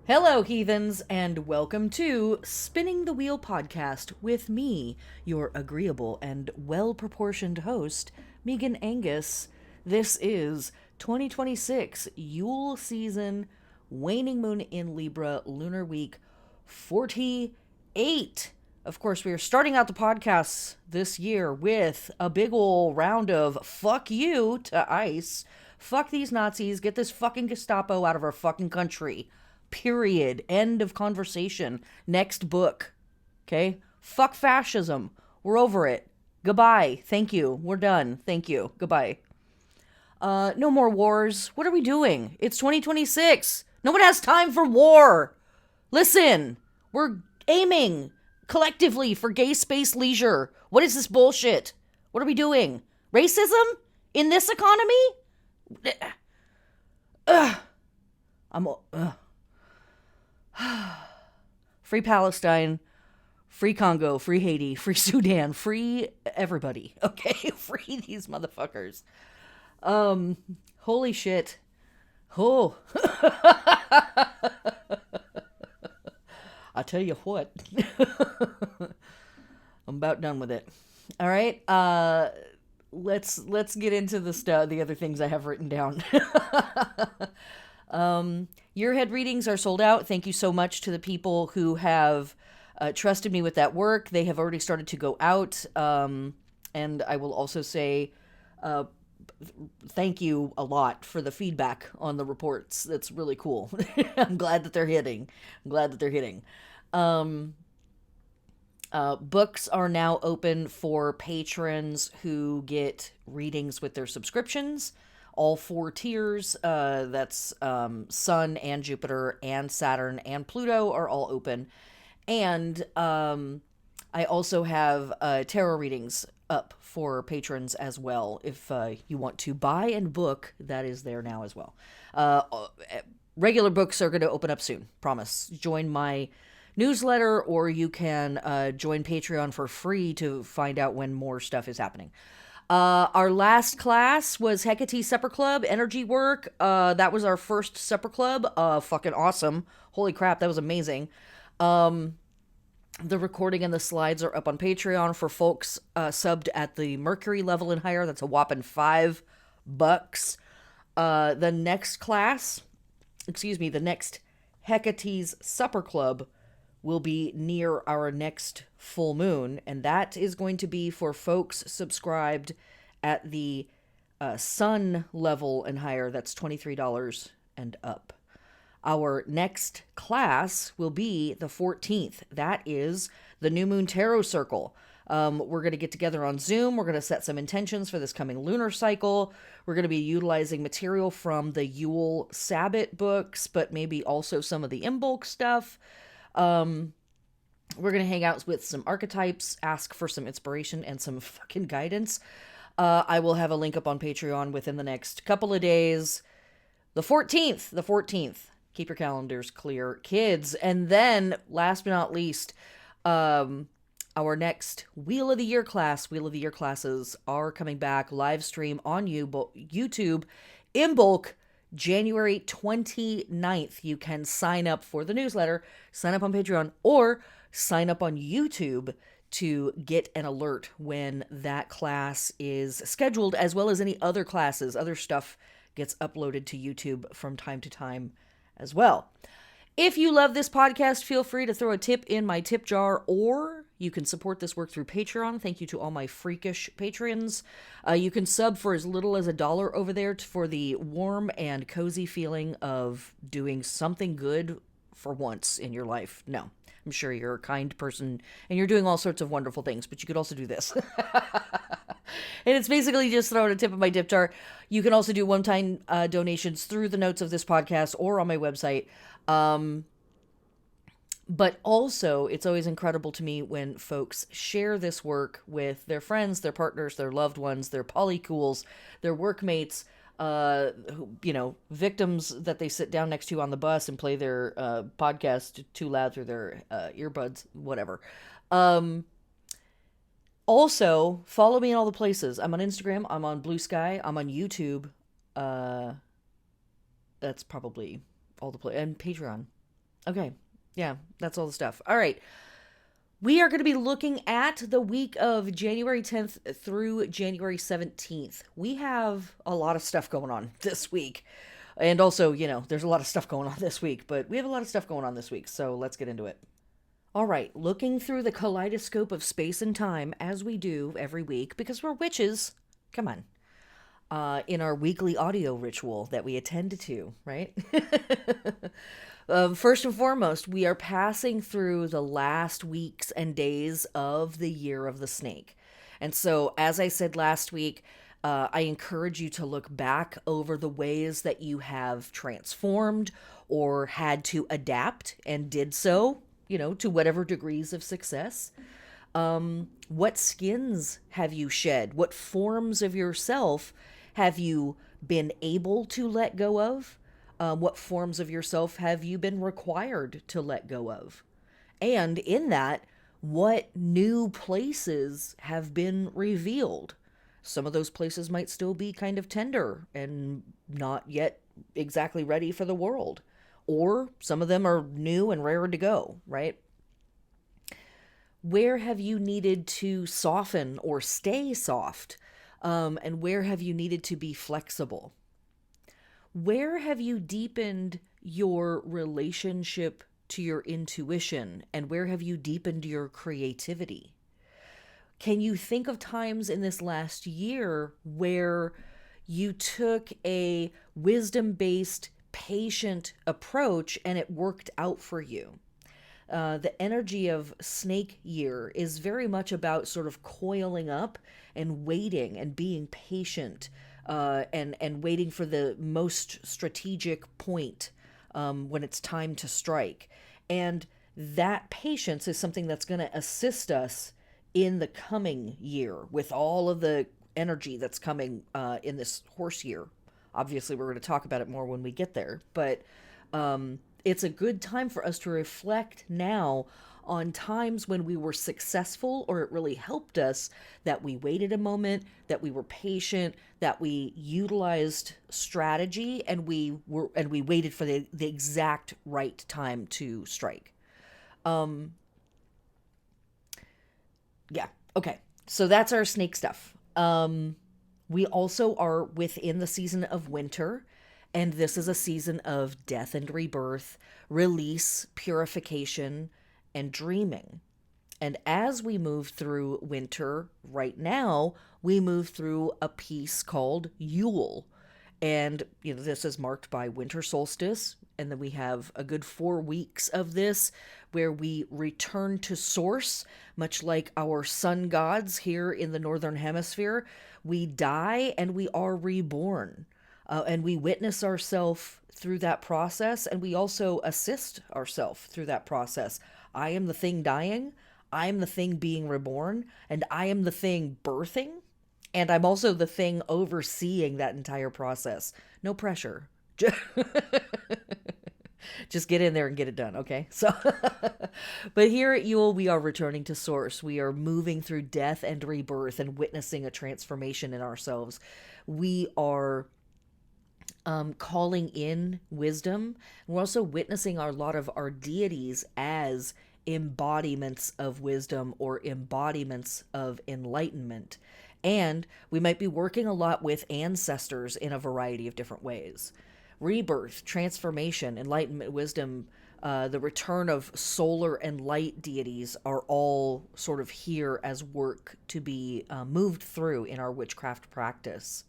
Hello, heathens, and welcome to Spinning the Wheel podcast with me, your agreeable and well proportioned host, Megan Angus. This is 2026 Yule season, Waning Moon in Libra, Lunar Week 48. Of course, we are starting out the podcasts this year with a big ol' round of fuck you to ICE. Fuck these Nazis. Get this fucking Gestapo out of our fucking country. Period. End of conversation. Next book. Okay? Fuck fascism. We're over it. Goodbye. Thank you. We're done. Thank you. Goodbye. No more wars. What are we doing? It's 2026. No one has time for war. Listen, we're aiming collectively for gay space leisure. What is this bullshit? What are we doing? Racism? In this economy? Ugh. Ugh. Free Palestine, free Congo, free Haiti, free Sudan, free everybody. Okay, free these motherfuckers. Holy shit. Oh. I tell you what. I'm about done with it. All right. Let's get into the other things I have written down. Your head readings are sold out. Thank you so much to the people who have trusted me with that work. They have already started to go out. And I will also say thank you a lot for the feedback on the reports. That's really cool. I'm glad that they're hitting. Books are now open for patrons who get readings with their subscriptions. All four tiers, that's Sun and Jupiter and Saturn and Pluto are all open. And I also have tarot readings up for patrons as well. If you want to buy and book, that is there now as well. Regular books are going to open up soon, promise. Join my newsletter, or you can join Patreon for free to find out when more stuff is happening. Our last class was Hecate's Supper Club, energy work. That was our first supper club. Fucking awesome. Holy crap, that was amazing. The recording and the slides are up on Patreon for folks subbed at the Mercury level and higher. That's a whopping $5. The next Hecate's Supper Club will be near our next full moon, and that is going to be for folks subscribed at the Sun level and higher. That's $23 and up. Our next class will be the 14th. That is the New Moon Tarot Circle. We're going to get together on Zoom. We're going to set some intentions for this coming lunar cycle. We're going to be utilizing material from the Yule Sabbath books, but maybe also some of the Imbolc stuff. We're going to hang out with some archetypes, ask for some inspiration and some fucking guidance. I will have a link up on Patreon within the next couple of days. The 14th. Keep your calendars clear, kids. And then, last but not least, our next Wheel of the Year classes are coming back live stream on YouTube in bulk January 29th. You can sign up for the newsletter, sign up on Patreon, or sign up on YouTube to get an alert when that class is scheduled, as well as any other classes. Other stuff gets uploaded to YouTube from time to time as well. If you love this podcast, feel free to throw a tip in my tip jar, or you can support this work through Patreon. Thank you to all my freakish patrons. You can sub for as little as $1 over there for the warm and cozy feeling of doing something good for once in your life. No, I'm sure you're a kind person and you're doing all sorts of wonderful things, but you could also do this. And it's basically just throwing a tip in my tip jar. You can also do one-time donations through the notes of this podcast or on my website. But also, it's always incredible to me when folks share this work with their friends, their partners, their loved ones, their polycools, their workmates, victims that they sit down next to on the bus and play their podcast too loud through their earbuds, whatever. Also, follow me in all the places. I'm on Instagram, I'm on Blue Sky, I'm on YouTube. That's probably all the places. And Patreon. Okay. Yeah, that's all the stuff. All right. We are going to be looking at the week of January 10th through January 17th. We have a lot of stuff going on this week. And also, there's a lot of stuff going on this week, but we have a lot of stuff going on this week, so let's get into it. All right, looking through the kaleidoscope of space and time, as we do every week, because we're witches. Come on. In our weekly audio ritual that we attend to, right? First and foremost, we are passing through the last weeks and days of the year of the snake. And so, as I said last week, I encourage you to look back over the ways that you have transformed or had to adapt and did so, to whatever degrees of success. What skins have you shed? What forms of yourself have you been able to let go of? What forms of yourself have you been required to let go of? And in that, what new places have been revealed? Some of those places might still be kind of tender and not yet exactly ready for the world. Or some of them are new and raring to go, right? Where have you needed to soften or stay soft? And where have you needed to be flexible? Where have you deepened your relationship to your intuition? And where have you deepened your creativity? Can you think of times in this last year where you took a wisdom-based, patient approach and it worked out for you? The energy of snake year is very much about sort of coiling up and waiting and being patient, and waiting for the most strategic point when it's time to strike. And that patience is something that's going to assist us in the coming year with all of the energy that's coming in this horse year. Obviously, we're going to talk about it more when we get there, but it's a good time for us to reflect now on times when we were successful or it really helped us, that we waited a moment, that we were patient, that we utilized strategy, and we waited for the exact right time to strike. Yeah. Okay. So that's our snake stuff. We also are within the season of winter, and this is a season of death and rebirth, release, purification, and dreaming. And as we move through winter right now, we move through a piece called Yule. And, this is marked by winter solstice. And then we have a good 4 weeks of this where we return to source, much like our sun gods here in the northern hemisphere. We die and we are reborn. And we witness ourselves through that process, and we also assist ourselves through that process. I am the thing dying, I am the thing being reborn, and I am the thing birthing, and I'm also the thing overseeing that entire process. No pressure. Just get in there and get it done, okay? So, but here at Yule, we are returning to source. We are moving through death and rebirth and witnessing a transformation in ourselves. We are calling in wisdom. We're also witnessing a lot of our deities as embodiments of wisdom or embodiments of enlightenment. And we might be working a lot with ancestors in a variety of different ways. Rebirth, transformation, enlightenment, wisdom, the return of solar and light deities are all sort of here as work to be moved through in our witchcraft practice.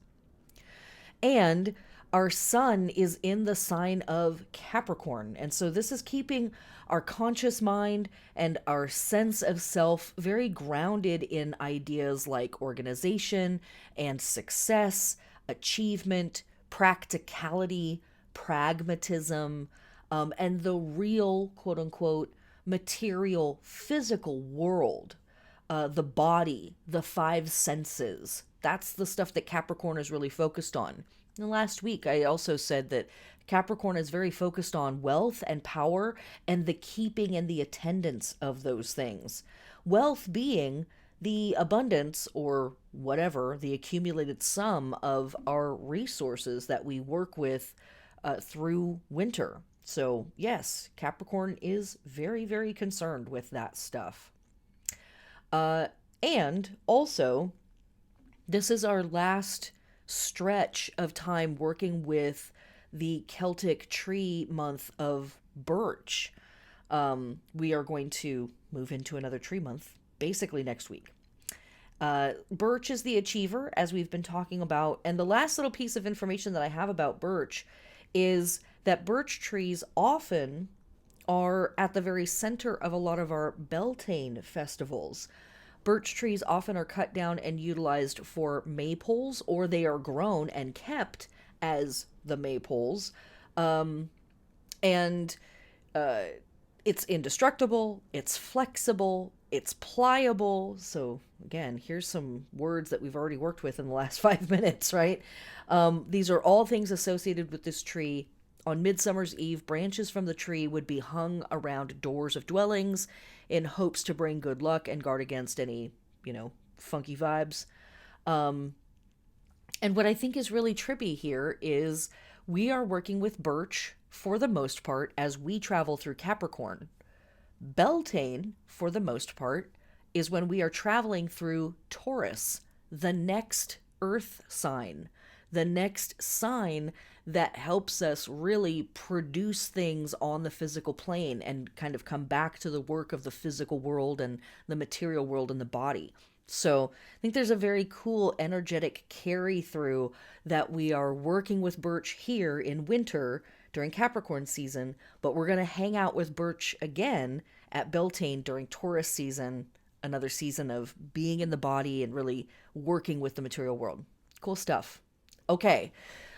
And our sun is in the sign of Capricorn. And so this is keeping our conscious mind and our sense of self very grounded in ideas like organization and success, achievement, practicality, pragmatism, and the real, quote unquote, material, physical world, the body, the five senses. That's the stuff that Capricorn is really focused on. And last week, I also said that Capricorn is very focused on wealth and power and the keeping and the attendance of those things. Wealth being the abundance or whatever, the accumulated sum of our resources that we work with through winter. So, yes, Capricorn is very, very concerned with that stuff. And also, this is our last stretch of time working with the Celtic tree month of birch. We are going to move into another tree month basically next week. Birch is the achiever, as we've been talking about. And the last little piece of information that I have about birch is that birch trees often are at the very center of a lot of our Beltane festivals. Birch trees often are cut down and utilized for maypoles, or they are grown and kept as the maypoles. And it's indestructible, it's flexible, it's pliable. So, again, here's some words that we've already worked with in the last 5 minutes, right? These are all things associated with this tree. On Midsummer's Eve, branches from the tree would be hung around doors of dwellings in hopes to bring good luck and guard against any, funky vibes. And what I think is really trippy here is we are working with birch for the most part as we travel through Capricorn. Beltane, for the most part, is when we are traveling through Taurus, the next earth sign, the next sign that helps us really produce things on the physical plane and kind of come back to the work of the physical world and the material world and the body. So I think there's a very cool energetic carry through that we are working with birch here in winter during Capricorn season, but we're going to hang out with birch again at Beltane during Taurus season, another season of being in the body and really working with the material world. Cool stuff. Okay,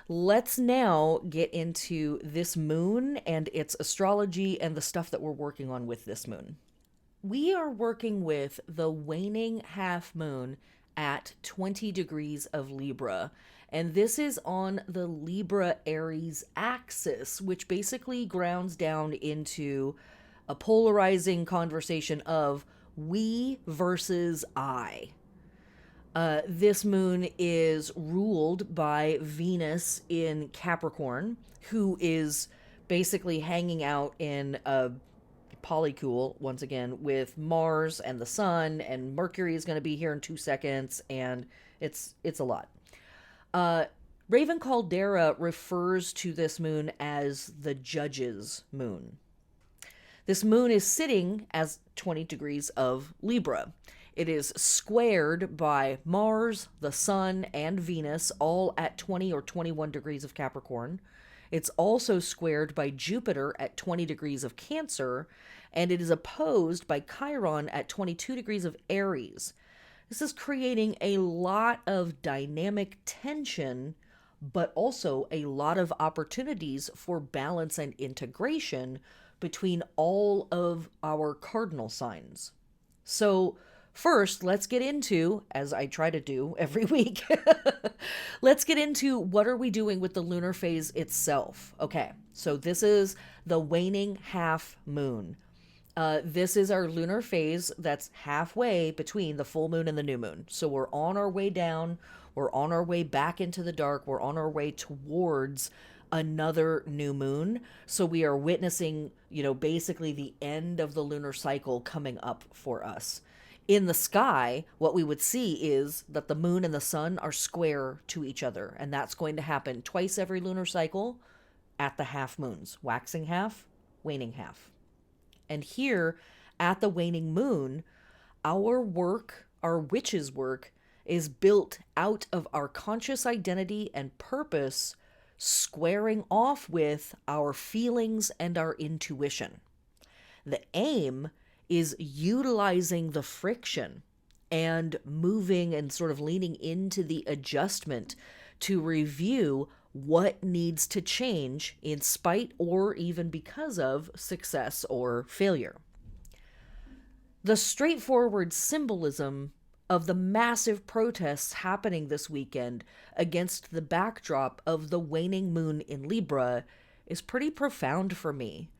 let's now get into this moon and its astrology and the stuff that we're working on with this moon. We are working with the waning half moon at 20 degrees of Libra. And this is on the Libra Aries axis, which basically grounds down into a polarizing conversation of we versus I. This moon is ruled by Venus in Capricorn, who is basically hanging out in a polycule, once again, with Mars and the Sun, and Mercury is going to be here in 2 seconds, and it's a lot. Raven Caldera refers to this moon as the judge's moon. This moon is sitting as 20 degrees of Libra. It is squared by Mars, the Sun, and Venus, all at 20 or 21 degrees of Capricorn. It's also squared by Jupiter at 20 degrees of Cancer, and it is opposed by Chiron at 22 degrees of Aries. This is creating a lot of dynamic tension, but also a lot of opportunities for balance and integration between all of our cardinal signs. So, first, let's get into, as I try to do every week, let's get into what are we doing with the lunar phase itself. Okay, so this is the waning half moon. This is our lunar phase that's halfway between the full moon and the new moon. So we're on our way down, we're on our way back into the dark, we're on our way towards another new moon. So we are witnessing, basically the end of the lunar cycle coming up for us. In the sky, what we would see is that the moon and the sun are square to each other, and that's going to happen twice every lunar cycle at the half moons, waxing half, waning half. And here at the waning moon, our work, our witch's work, is built out of our conscious identity and purpose squaring off with our feelings and our intuition. The aim is utilizing the friction and moving and sort of leaning into the adjustment to review what needs to change in spite or even because of success or failure. The straightforward symbolism of the massive protests happening this weekend against the backdrop of the waning moon in Libra is pretty profound for me.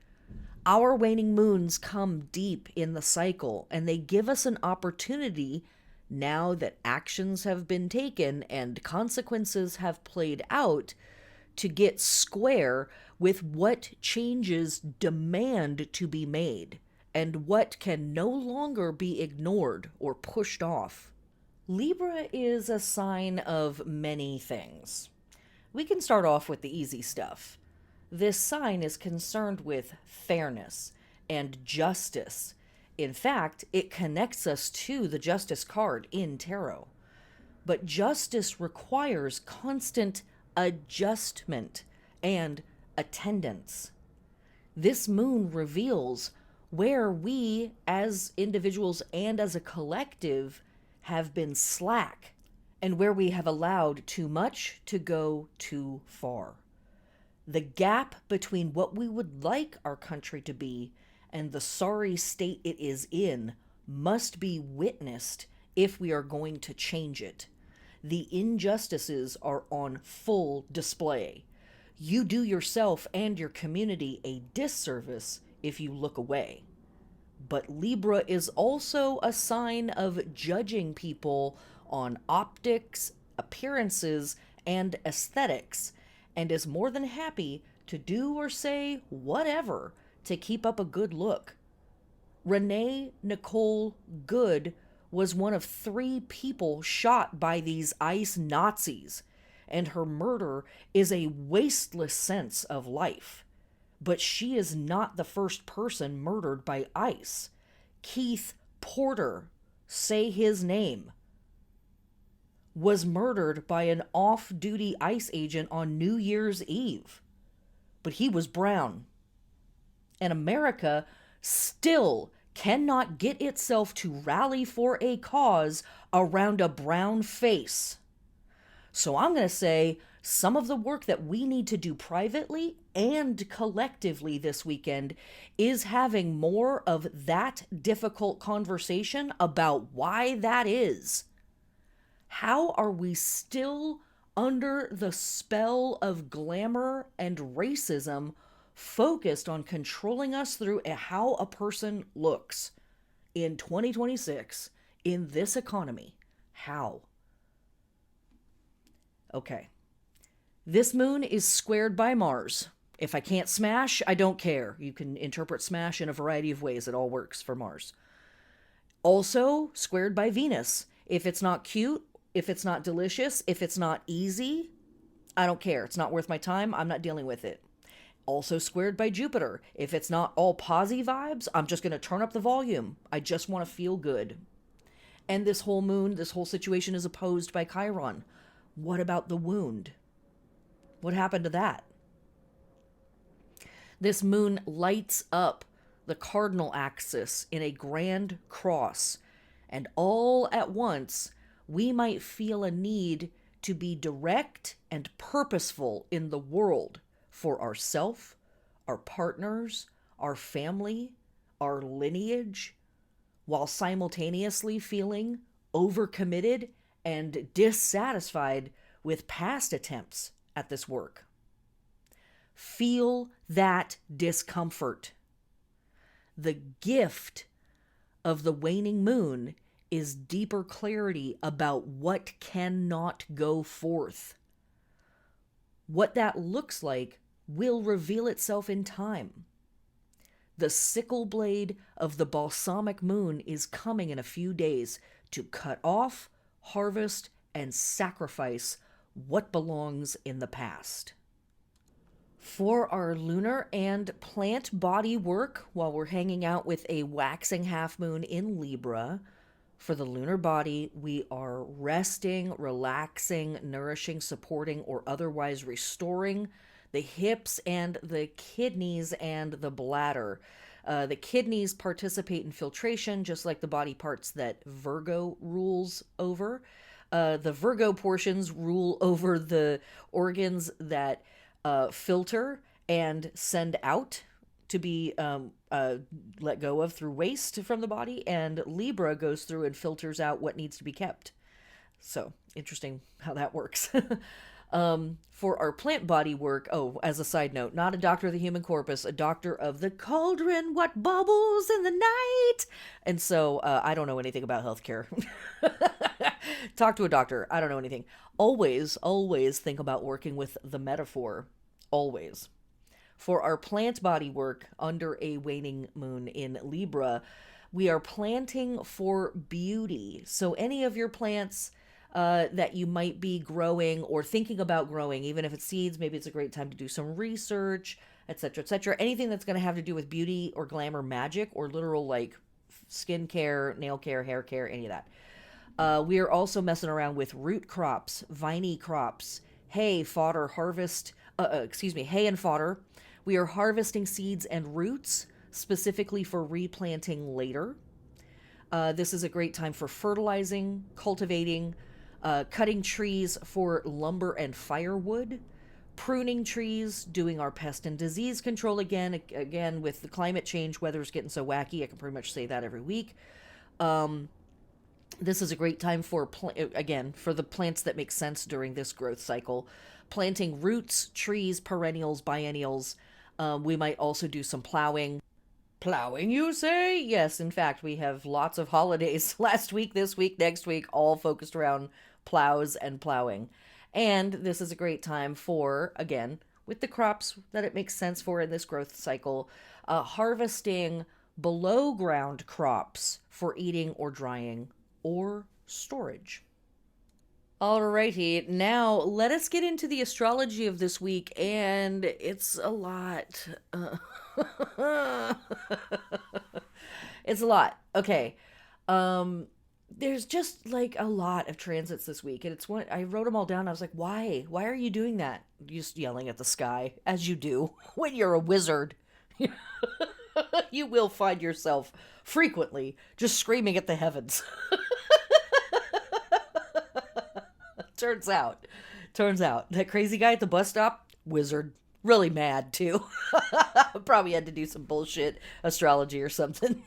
Our waning moons come deep in the cycle, and they give us an opportunity, now that actions have been taken and consequences have played out, to get square with what changes demand to be made and what can no longer be ignored or pushed off. Libra is a sign of many things. We can start off with the easy stuff. This sign is concerned with fairness and justice. In fact, it connects us to the Justice card in tarot. But justice requires constant adjustment and attendance. This moon reveals where we, as individuals and as a collective, have been slack and where we have allowed too much to go too far. The gap between what we would like our country to be and the sorry state it is in must be witnessed if we are going to change it. The injustices are on full display. You do yourself and your community a disservice if you look away. But Libra is also a sign of judging people on optics, appearances, and aesthetics, and is more than happy to do or say whatever to keep up a good look. Renee Nicole Good was one of 3 people shot by these ICE Nazis, and her murder is a wasteless sense of life. But she is not the first person murdered by ICE. Keith Porter, say his name, was murdered by an off-duty ICE agent on New Year's Eve. But he was brown. And America still cannot get itself to rally for a cause around a brown face. So I'm going to say some of the work that we need to do privately and collectively this weekend is having more of that difficult conversation about why that is. How are we still under the spell of glamour and racism focused on controlling us through how a person looks in 2026 in this economy? How? Okay. This moon is squared by Mars. If I can't smash, I don't care. You can interpret smash in a variety of ways. It all works for Mars. Also squared by Venus. If it's not cute, if it's not delicious, if it's not easy, I don't care. It's not worth my time. I'm not dealing with it. Also squared by Jupiter. If it's not all posy vibes, I'm just going to turn up the volume. I just want to feel good. And this whole moon, this whole situation is opposed by Chiron. What about the wound? What happened to that? This moon lights up the cardinal axis in a grand cross, and all at once we might feel a need to be direct and purposeful in the world for ourself, our partners, our family, our lineage, while simultaneously feeling overcommitted and dissatisfied with past attempts at this work. Feel that discomfort. The gift of the waning moon is deeper clarity about what cannot go forth. What that looks like will reveal itself in time. The sickle blade of the balsamic moon is coming in a few days to cut off, harvest, and sacrifice what belongs in the past. For our lunar and plant body work, while we're hanging out with a waxing half moon in Libra, for the lunar body, we are resting, relaxing, nourishing, supporting, or otherwise restoring the hips and the kidneys and the bladder. The kidneys participate in filtration, just like the body parts that Virgo rules over. The Virgo portions rule over the organs that filter and send out to be let go of through waste from the body, and Libra goes through and filters out what needs to be kept. So interesting how that works. For our plant body work, as a side note, not a doctor of the human corpus, a doctor of the cauldron, what bubbles in the night. And so I don't know anything about healthcare. Talk to a doctor. I don't know anything. Always think about working with the metaphor. Always. For our plant body work under a waning moon in Libra, we are planting for beauty. So any of your plants that you might be growing or thinking about growing, even if it's seeds, maybe it's a great time to do some research, etc., etc. Anything that's going to have to do with beauty or glamour, magic, or literal like skin care, nail care, hair care, any of that. We are also messing around with root crops, viney crops, hay, fodder, harvest, hay and fodder. We are harvesting seeds and roots specifically for replanting later. This is a great time for fertilizing, cultivating, cutting trees for lumber and firewood, pruning trees, doing our pest and disease control again with the climate change, weather's getting so wacky, I can pretty much say that every week. This is a great time for, again, for the plants that make sense during this growth cycle. Planting roots, trees, perennials, biennials. We might also do some plowing. Plowing, you say? Yes, in fact, we have lots of holidays last week, this week, next week, all focused around plows and plowing. And this is a great time for, again, with the crops that it makes sense for in this growth cycle, harvesting below ground crops for eating or drying or storage. Alrighty, now let us get into the astrology of this week, and it's a lot. It's a lot. Okay. There's just like a lot of transits this week, and it's what I wrote them all down. I was like, why? Why are you doing that? Just yelling at the sky, as you do when you're a wizard. You will find yourself frequently just screaming at the heavens. Turns out that crazy guy at the bus stop, wizard, really mad too. Probably had to do some bullshit astrology or something.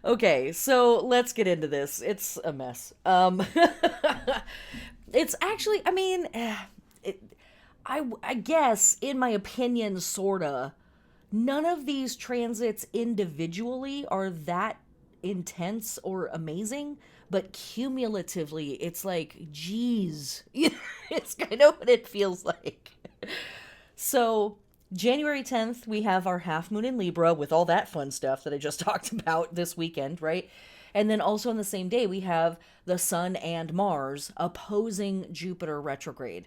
Okay, so let's get into this. It's a mess. It's actually, I mean, I guess, in my opinion, sorta, none of these transits individually are that intense or amazing, but cumulatively, it's like, geez, it's kind of what it feels like. So, January 10th, we have our half moon in Libra with all that fun stuff that I just talked about this weekend, right? And then also on the same day, we have the Sun and Mars opposing Jupiter retrograde.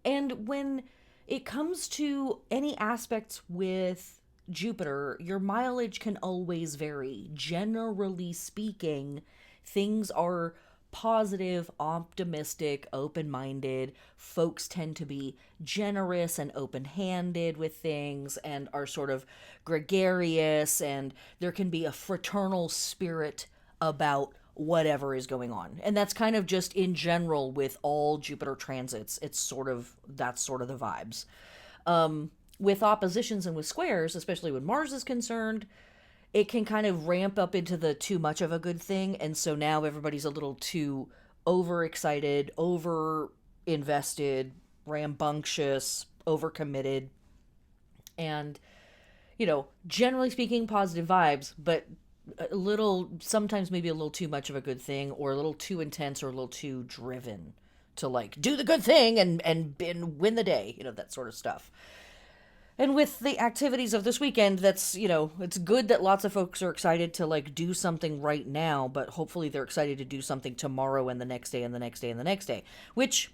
And when it comes to any aspects with Jupiter, your mileage can always vary. Generally speaking, things are positive, optimistic, open-minded. Folks tend to be generous and open-handed with things and are sort of gregarious, and there can be a fraternal spirit about whatever is going on. And that's kind of just in general with all Jupiter transits. That's sort of the vibes. With oppositions and with squares, especially when Mars is concerned, it can kind of ramp up into the too much of a good thing. And so now everybody's a little too overexcited, over invested, rambunctious, overcommitted. And, generally speaking, positive vibes, but a little, sometimes maybe a little too much of a good thing, or a little too intense, or a little too driven to like do the good thing and win the day, that sort of stuff. And with the activities of this weekend, that's, it's good that lots of folks are excited to like do something right now, but hopefully they're excited to do something tomorrow and the next day and the next day and the next day, which,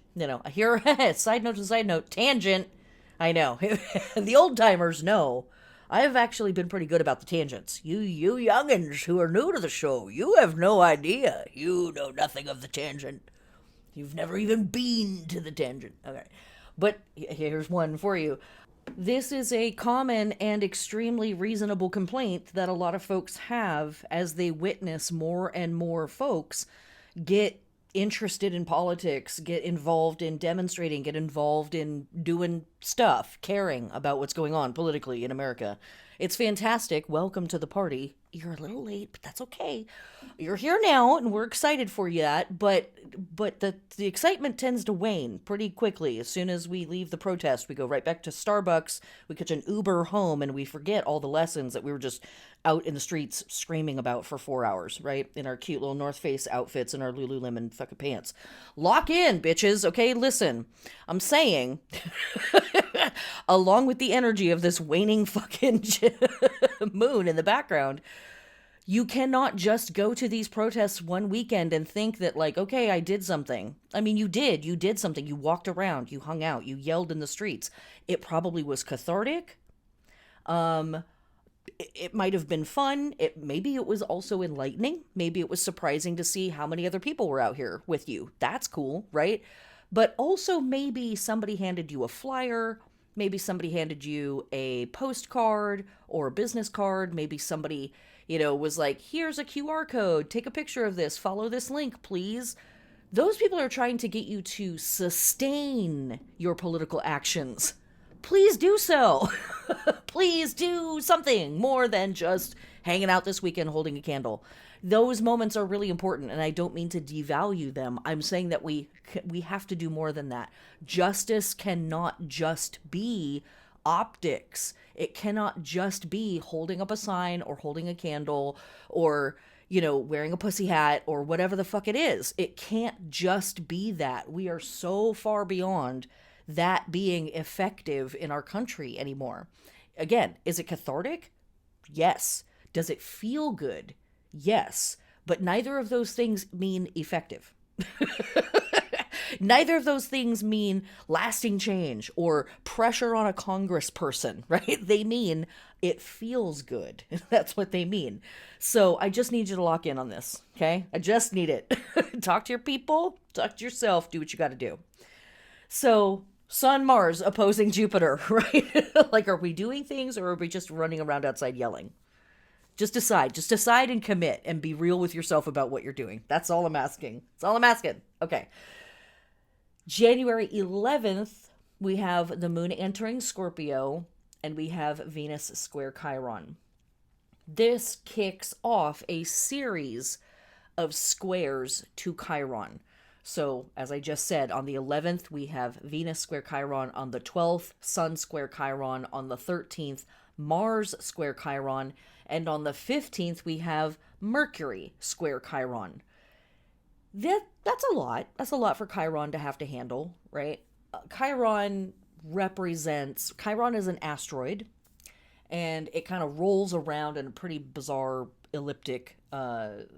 here, side note, tangent. I know. The old timers know. I've actually been pretty good about the tangents. You youngins who are new to the show, you have no idea. You know nothing of the tangent. You've never even been to the tangent. Okay. But here's one for you. This is a common and extremely reasonable complaint that a lot of folks have as they witness more and more folks get interested in politics, get involved in demonstrating, get involved in doing stuff, caring about what's going on politically in America. It's fantastic. Welcome to the party. You're a little late, but that's okay. You're here now, and we're excited for you. But the excitement tends to wane pretty quickly. As soon as we leave the protest, we go right back to Starbucks, we catch an Uber home, and we forget all the lessons that we were just out in the streets screaming about for 4 hours, right? In our cute little North Face outfits and our Lululemon fucking pants. Lock in, bitches, okay? Listen, I'm saying... along with the energy of this waning fucking moon in the background. You cannot just go to these protests one weekend and think that, like, okay, I did something. I mean, you did something. You walked around, you hung out, you yelled in the streets. It probably was cathartic. It might have been fun. Maybe it was also enlightening. Maybe it was surprising to see how many other people were out here with you. That's cool, right? But also maybe somebody handed you a flyer. Maybe somebody handed you a postcard or a business card. Maybe somebody, was like, here's a QR code. Take a picture of this. Follow this link, please. Those people are trying to get you to sustain your political actions. Please do so. Please do something more than just hanging out this weekend holding a candle. Those moments are really important, and I don't mean to devalue them. I'm saying that we have to do more than that. Justice cannot just be optics. It cannot just be holding up a sign or holding a candle or, wearing a pussy hat or whatever the fuck it is. It can't just be that. We are so far beyond that being effective in our country anymore. Again, is it cathartic? Yes. Does it feel good? Yes. But neither of those things mean effective. Neither of those things mean lasting change or pressure on a congressperson, right? They mean it feels good. That's what they mean. So I just need you to lock in on this, okay? I just need it. Talk to your people, talk to yourself, do what you got to do. So Sun, Mars opposing Jupiter, right? Like, are we doing things or are we just running around outside yelling? Just decide and commit and be real with yourself about what you're doing. That's all I'm asking. That's all I'm asking. Okay. January 11th, we have the moon entering Scorpio and we have Venus square Chiron. This kicks off a series of squares to Chiron. So, as I just said, on the 11th, we have Venus square Chiron. On the 12th, Sun square Chiron. On the 13th, Mars square Chiron. And on the 15th, we have Mercury square Chiron. That's a lot. That's a lot for Chiron to have to handle, right? Chiron is an asteroid, and it kind of rolls around in a pretty bizarre elliptic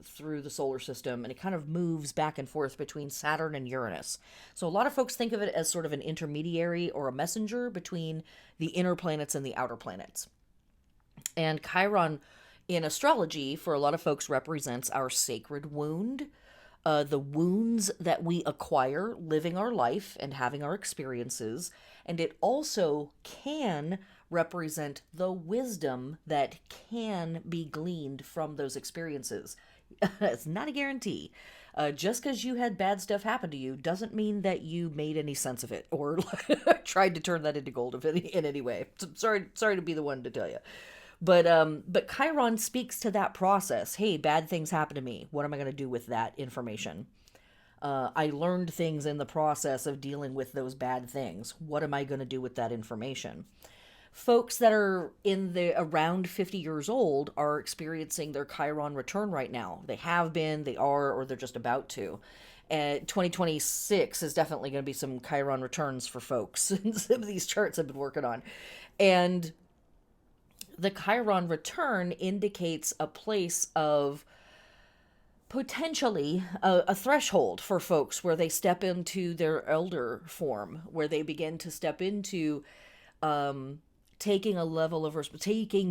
through the solar system, and it kind of moves back and forth between Saturn and Uranus. So a lot of folks think of it as sort of an intermediary or a messenger between the inner planets and the outer planets. And Chiron in astrology, for a lot of folks, represents our sacred wound, the wounds that we acquire living our life and having our experiences. And it also can represent the wisdom that can be gleaned from those experiences. It's not a guarantee. Just because you had bad stuff happen to you doesn't mean that you made any sense of it or tried to turn that into gold in any way. Sorry to be the one to tell you. But Chiron speaks to that process. Hey, bad things happen to me. What am I going to do with that information? I learned things in the process of dealing with those bad things. What am I going to do with that information? Folks that are around 50 years old are experiencing their Chiron return right now. They have been, they are, or they're just about to. 2026 is definitely going to be some Chiron returns for folks. Some of these charts I've been working on. And the Chiron return indicates a place of potentially a threshold for folks where they step into their elder form, where they begin to step into taking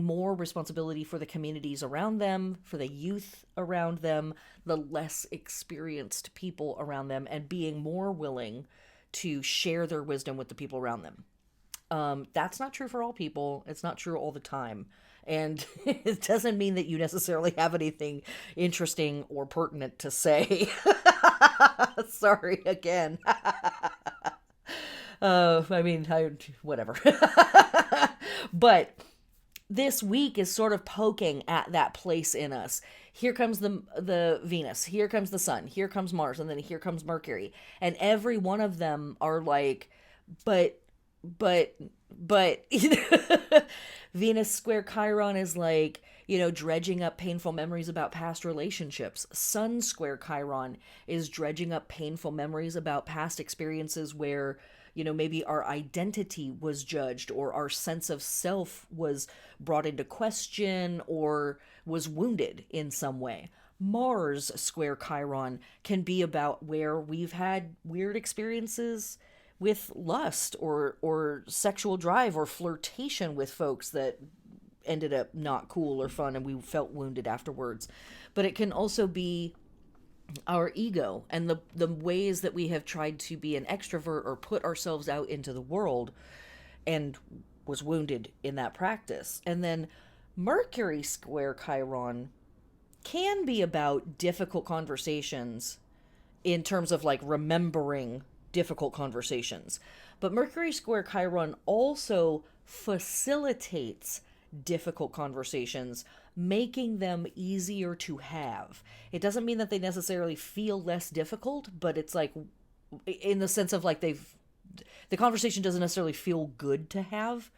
more responsibility for the communities around them, for the youth around them, the less experienced people around them, and being more willing to share their wisdom with the people around them. That's not true for all people. It's not true all the time. And it doesn't mean that you necessarily have anything interesting or pertinent to say. Sorry again. Whatever. But this week is sort of poking at that place in us. Here comes the Venus, here comes the Sun, here comes Mars, and then here comes Mercury. And every one of them are like, but Venus square Chiron is like, dredging up painful memories about past relationships. Sun square Chiron is dredging up painful memories about past experiences where, maybe our identity was judged, or our sense of self was brought into question, or was wounded in some way. Mars square Chiron can be about where we've had weird experiences with lust, or sexual drive, or flirtation with folks that ended up not cool or fun, and we felt wounded afterwards. But it can also be our ego, and the ways that we have tried to be an extrovert or put ourselves out into the world, and was wounded in that practice. And then Mercury square Chiron can be about difficult conversations, in terms of like remembering difficult conversations. But Mercury square Chiron also facilitates difficult conversations, making them easier to have. It doesn't mean that they necessarily feel less difficult, but it's like, in the sense of like, the conversation doesn't necessarily feel good to have,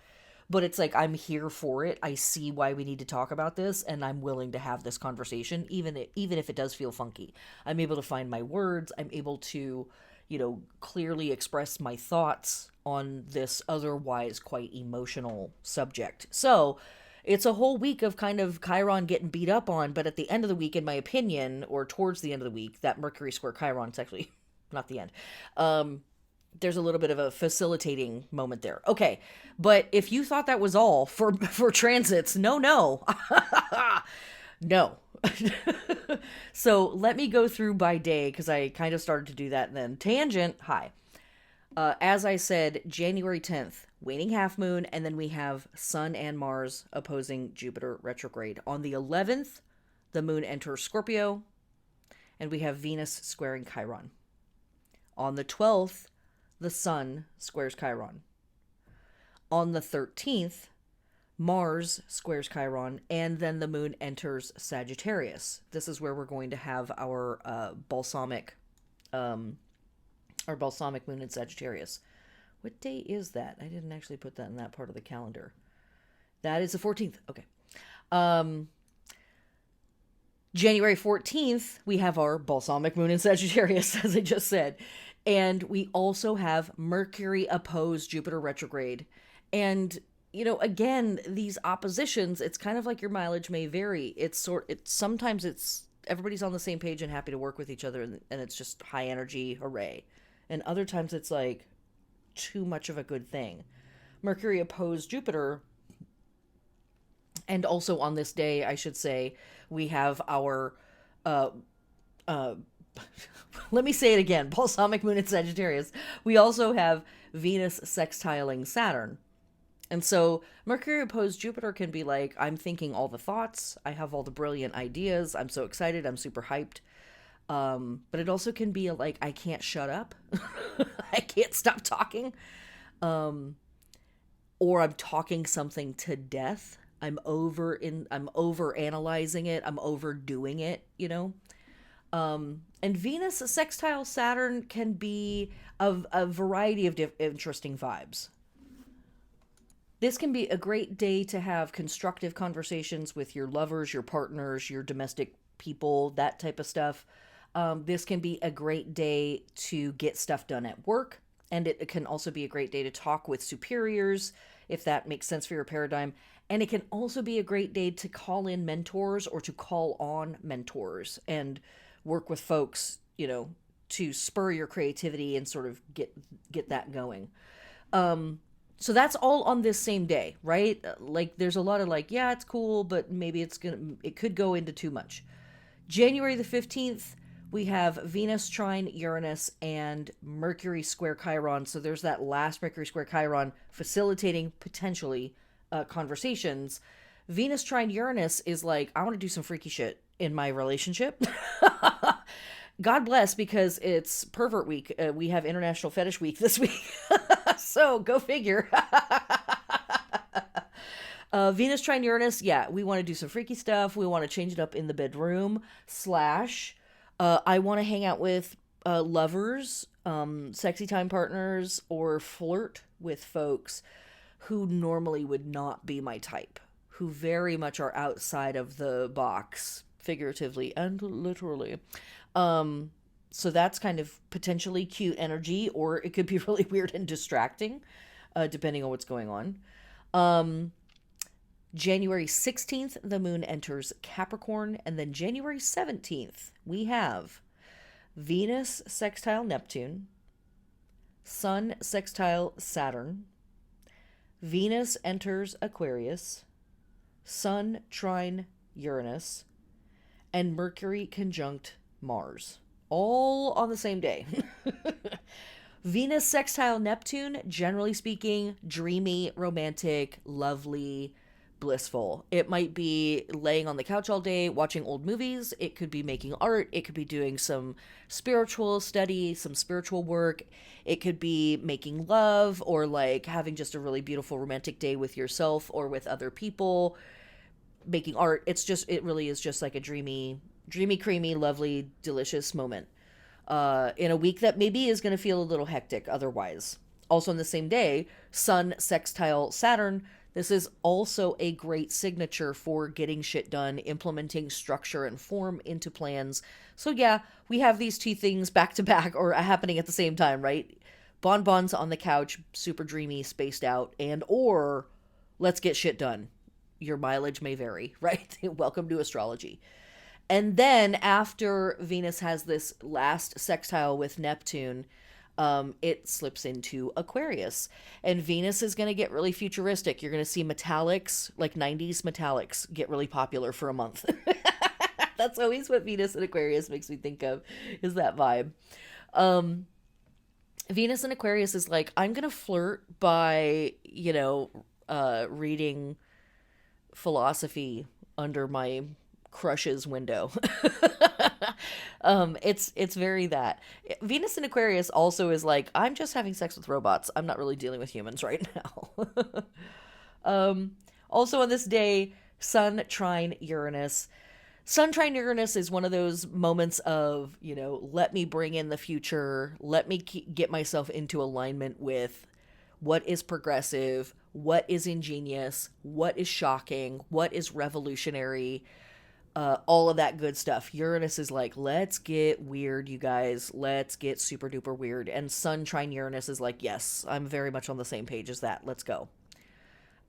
but it's like, I'm here for it. I see why we need to talk about this, and I'm willing to have this conversation, even if it does feel funky. I'm able to find my words. I'm able to, clearly express my thoughts on this otherwise quite emotional subject. So it's a whole week of kind of Chiron getting beat up on, but at the end of the week, in my opinion, or towards the end of the week, that Mercury square Chiron, it's actually not the end. There's a little bit of a facilitating moment there. Okay, but if you thought that was all for transits, no. No. So let me go through by day, because I kind of started to do that, and then tangent. Hi. As I said, January 10th, waning half moon, and then we have Sun and Mars opposing Jupiter retrograde. On the 11th, the moon enters Scorpio, and we have Venus squaring Chiron. On the 12th, the Sun squares Chiron. On the 13th, Mars squares Chiron, and then the moon enters Sagittarius. This is where we're going to have our balsamic moon in Sagittarius. What day is that? I didn't actually put that in that part of the calendar. That is the 14th. Okay. January 14th, we have our balsamic moon in Sagittarius, as I just said. And we also have Mercury opposed Jupiter retrograde. And, again, these oppositions, it's kind of like your mileage may vary. Sometimes it's everybody's on the same page and happy to work with each other, and it's just high energy, hooray. And other times it's like too much of a good thing. Mercury opposed Jupiter. And also on this day, I should say, we have our, let me say it again, balsamic moon in Sagittarius. We also have Venus sextiling Saturn. And so Mercury opposed Jupiter can be like, I'm thinking all the thoughts. I have all the brilliant ideas. I'm so excited. I'm super hyped. But it also can be like, I can't shut up. I can't stop talking. Or I'm talking something to death. I'm over analyzing it. I'm overdoing it, And Venus sextile Saturn can be a variety of interesting vibes. This can be a great day to have constructive conversations with your lovers, your partners, your domestic people, that type of stuff. This can be a great day to get stuff done at work, and it can also be a great day to talk with superiors, if that makes sense for your paradigm. And it can also be a great day to call in mentors, or to call on mentors and work with folks, to spur your creativity and sort of get that going. So that's all on this same day, right? Like, there's a lot of like, yeah, it's cool, but maybe it could go into too much. January the 15th, we have Venus trine Uranus and Mercury square Chiron. So there's that last Mercury square Chiron facilitating potentially conversations. Venus trine Uranus is like, I want to do some freaky shit in my relationship. God bless, because it's pervert week. We have International Fetish Week this week. So go figure. Venus trine Uranus, yeah, we want to do some freaky stuff. We want to change it up in the bedroom. I want to hang out with lovers, sexy time partners, or flirt with folks who normally would not be my type, who very much are outside of the box, figuratively and literally. So that's kind of potentially cute energy, or it could be really weird and distracting, depending on what's going on. Um, January 16th, the moon enters Capricorn. And then January 17th, we have Venus sextile Neptune, Sun sextile Saturn, Venus enters Aquarius, Sun trine Uranus, and Mercury conjunct Mars. All on the same day. Venus sextile Neptune, generally speaking, dreamy, romantic, lovely, blissful. It might be laying on the couch all day watching old movies. It could be making art. It could be doing some spiritual study, some spiritual work. It could be making love, or like having just a really beautiful romantic day with yourself or with other people, making art. It really is just like a dreamy, creamy, lovely, delicious moment. In a week that maybe is going to feel a little hectic otherwise. Also on the same day, Sun sextile Saturn. This is also a great signature for getting shit done, implementing structure and form into plans. So yeah, we have these two things back to back, or happening at the same time, right? Bonbons on the couch, super dreamy, spaced out, and or let's get shit done. Your mileage may vary, right? Welcome to astrology. And then after Venus has this last sextile with Neptune, it slips into Aquarius. And Venus is going to get really futuristic. You're going to see metallics, like 90s metallics, get really popular for a month. That's always what Venus and Aquarius makes me think of, is that vibe. Venus and Aquarius is like, I'm going to flirt by, reading philosophy under my crush's window. It's very that. Venus in Aquarius also is like, I'm just having sex with robots. I'm not really dealing with humans right now. Also on this day, Sun trine Uranus. Sun trine Uranus is one of those moments of, let me bring in the future. Let me get myself into alignment with what is progressive, what is ingenious, what is shocking, what is revolutionary, all of that good stuff. Uranus is like, let's get weird, you guys. Let's get super duper weird. And Sun trine Uranus is like, yes, I'm very much on the same page as that. Let's go.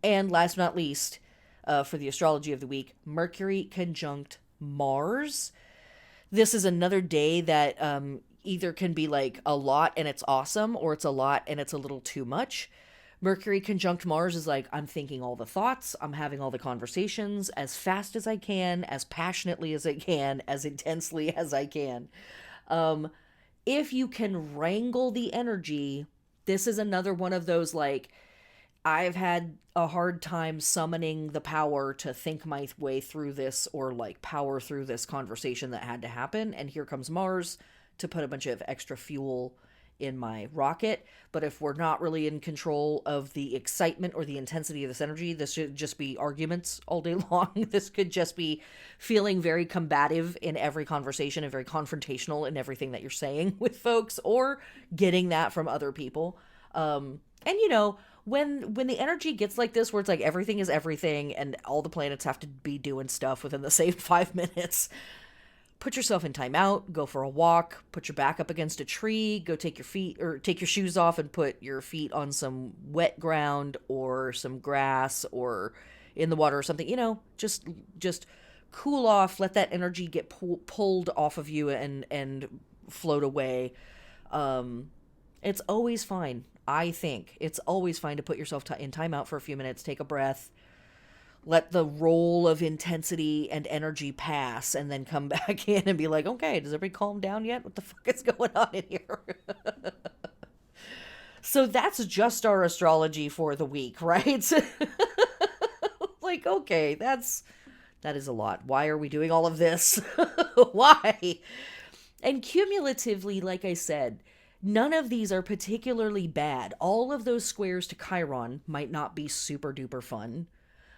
And last but not least, for the astrology of the week, Mercury conjunct Mars. This is another day that either can be like a lot and it's awesome, or it's a lot and it's a little too much. Mercury conjunct Mars is like, I'm thinking all the thoughts, I'm having all the conversations as fast as I can, as passionately as I can, as intensely as I can. If you can wrangle the energy, this is another one of those, like, I've had a hard time summoning the power to think my way through this, or like power through this conversation that had to happen. And here comes Mars to put a bunch of extra fuel in my rocket. But if we're not really in control of the excitement or the intensity of this energy, this should just be arguments all day long. This could just be feeling very combative in every conversation and very confrontational in everything that you're saying with folks, or getting that from other people. When the energy gets like this, where it's like everything is everything and all the planets have to be doing stuff within the same 5 minutes, put yourself in timeout, go for a walk, put your back up against a tree, go take your shoes off and put your feet on some wet ground or some grass or in the water or something. Just cool off, let that energy get pulled off of you and float away. It's always fine. I think it's always fine to put yourself in timeout for a few minutes, take a breath, let the roll of intensity and energy pass, and then come back in and be like, okay, does everybody calm down yet? What the fuck is going on in here? So that's just our astrology for the week, right? Like, okay, that is a lot. Why are we doing all of this? Why? And cumulatively, like I said, none of these are particularly bad. All of those squares to Chiron might not be super duper fun,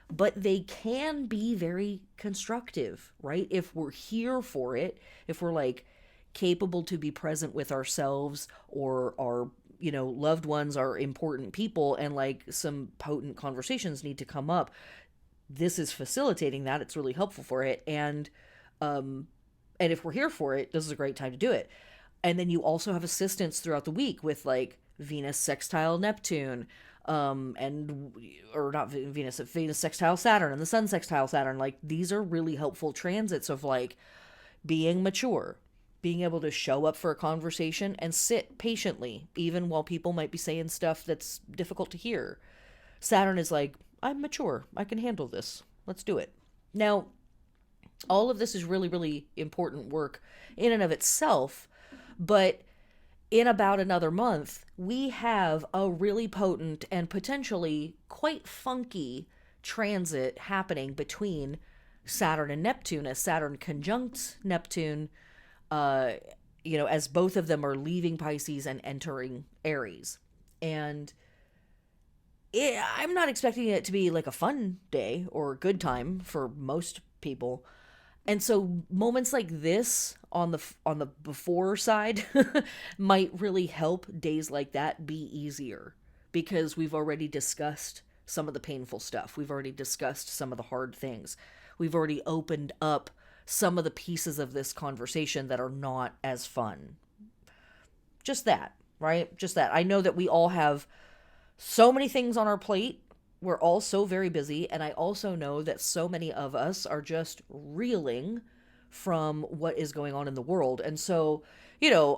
but they can be very constructive, right? If we're here for it, if we're like capable to be present with ourselves or our, loved ones, our important people, and like some potent conversations need to come up, this is facilitating that. It's really helpful for it. And if we're here for it, this is a great time to do it. And then you also have assistance throughout the week with like Venus sextile Neptune, or not Venus, Venus sextile Saturn and the Sun sextile Saturn. Like, these are really helpful transits of like being mature, being able to show up for a conversation and sit patiently, even while people might be saying stuff that's difficult to hear. Saturn is like, I'm mature. I can handle this. Let's do it. Now, all of this is really, really important work in and of itself, but in about another month, we have a really potent and potentially quite funky transit happening between Saturn and Neptune, as Saturn conjuncts Neptune, as both of them are leaving Pisces and entering Aries. And I'm not expecting it to be like a fun day or a good time for most people. And so moments like this on the before side might really help days like that be easier, because we've already discussed some of the painful stuff. We've already discussed some of the hard things. We've already opened up some of the pieces of this conversation that are not as fun. Just that, right? Just that. I know that we all have so many things on our plate. We're all so very busy, and I also know that so many of us are just reeling from what is going on in the world. And so,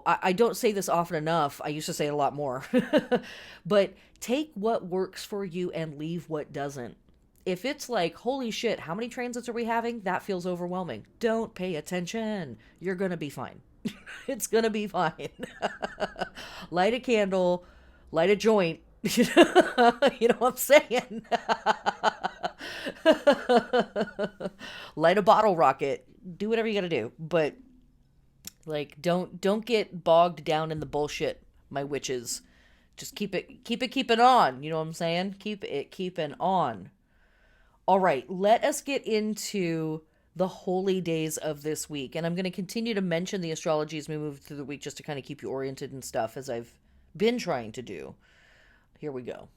I don't say this often enough. I used to say it a lot more. But take what works for you and leave what doesn't. If it's like, holy shit, how many transits are we having? That feels overwhelming. Don't pay attention. You're going to be fine. It's going to be fine. Light a candle, light a joint. You know what I'm saying? Light a bottle rocket. Do whatever you gotta do. But like, don't get bogged down in the bullshit, my witches. Just keep it on. You know what I'm saying? Keeping on. All right, let us get into the holy days of this week. And I'm going to continue to mention the astrology as we move through the week, just to kind of keep you oriented and stuff, as I've been trying to do. Here we go.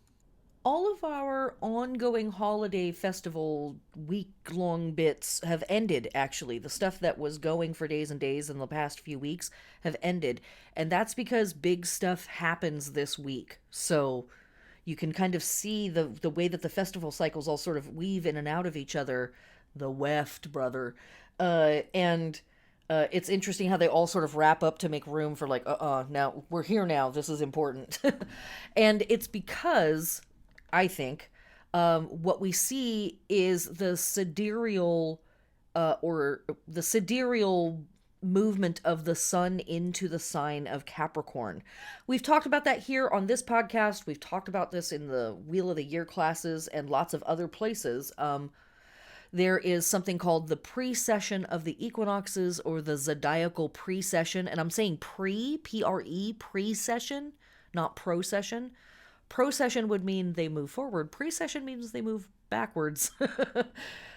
All of our ongoing holiday festival week-long bits have ended, actually. The stuff that was going for days and days in the past few weeks have ended. And that's because big stuff happens this week. So you can kind of see the way that the festival cycles all sort of weave in and out of each other. The weft, brother. It's interesting how they all sort of wrap up to make room for like, now we're here now. This is important. And it's because, I think, what we see is the sidereal movement of the sun into the sign of Capricorn. We've talked about that here on this podcast. We've talked about this in the Wheel of the Year classes and lots of other places. There is something called the precession of the equinoxes, or the zodiacal precession. And I'm saying P-R-E, precession, not procession. Procession would mean they move forward. Precession means they move backwards.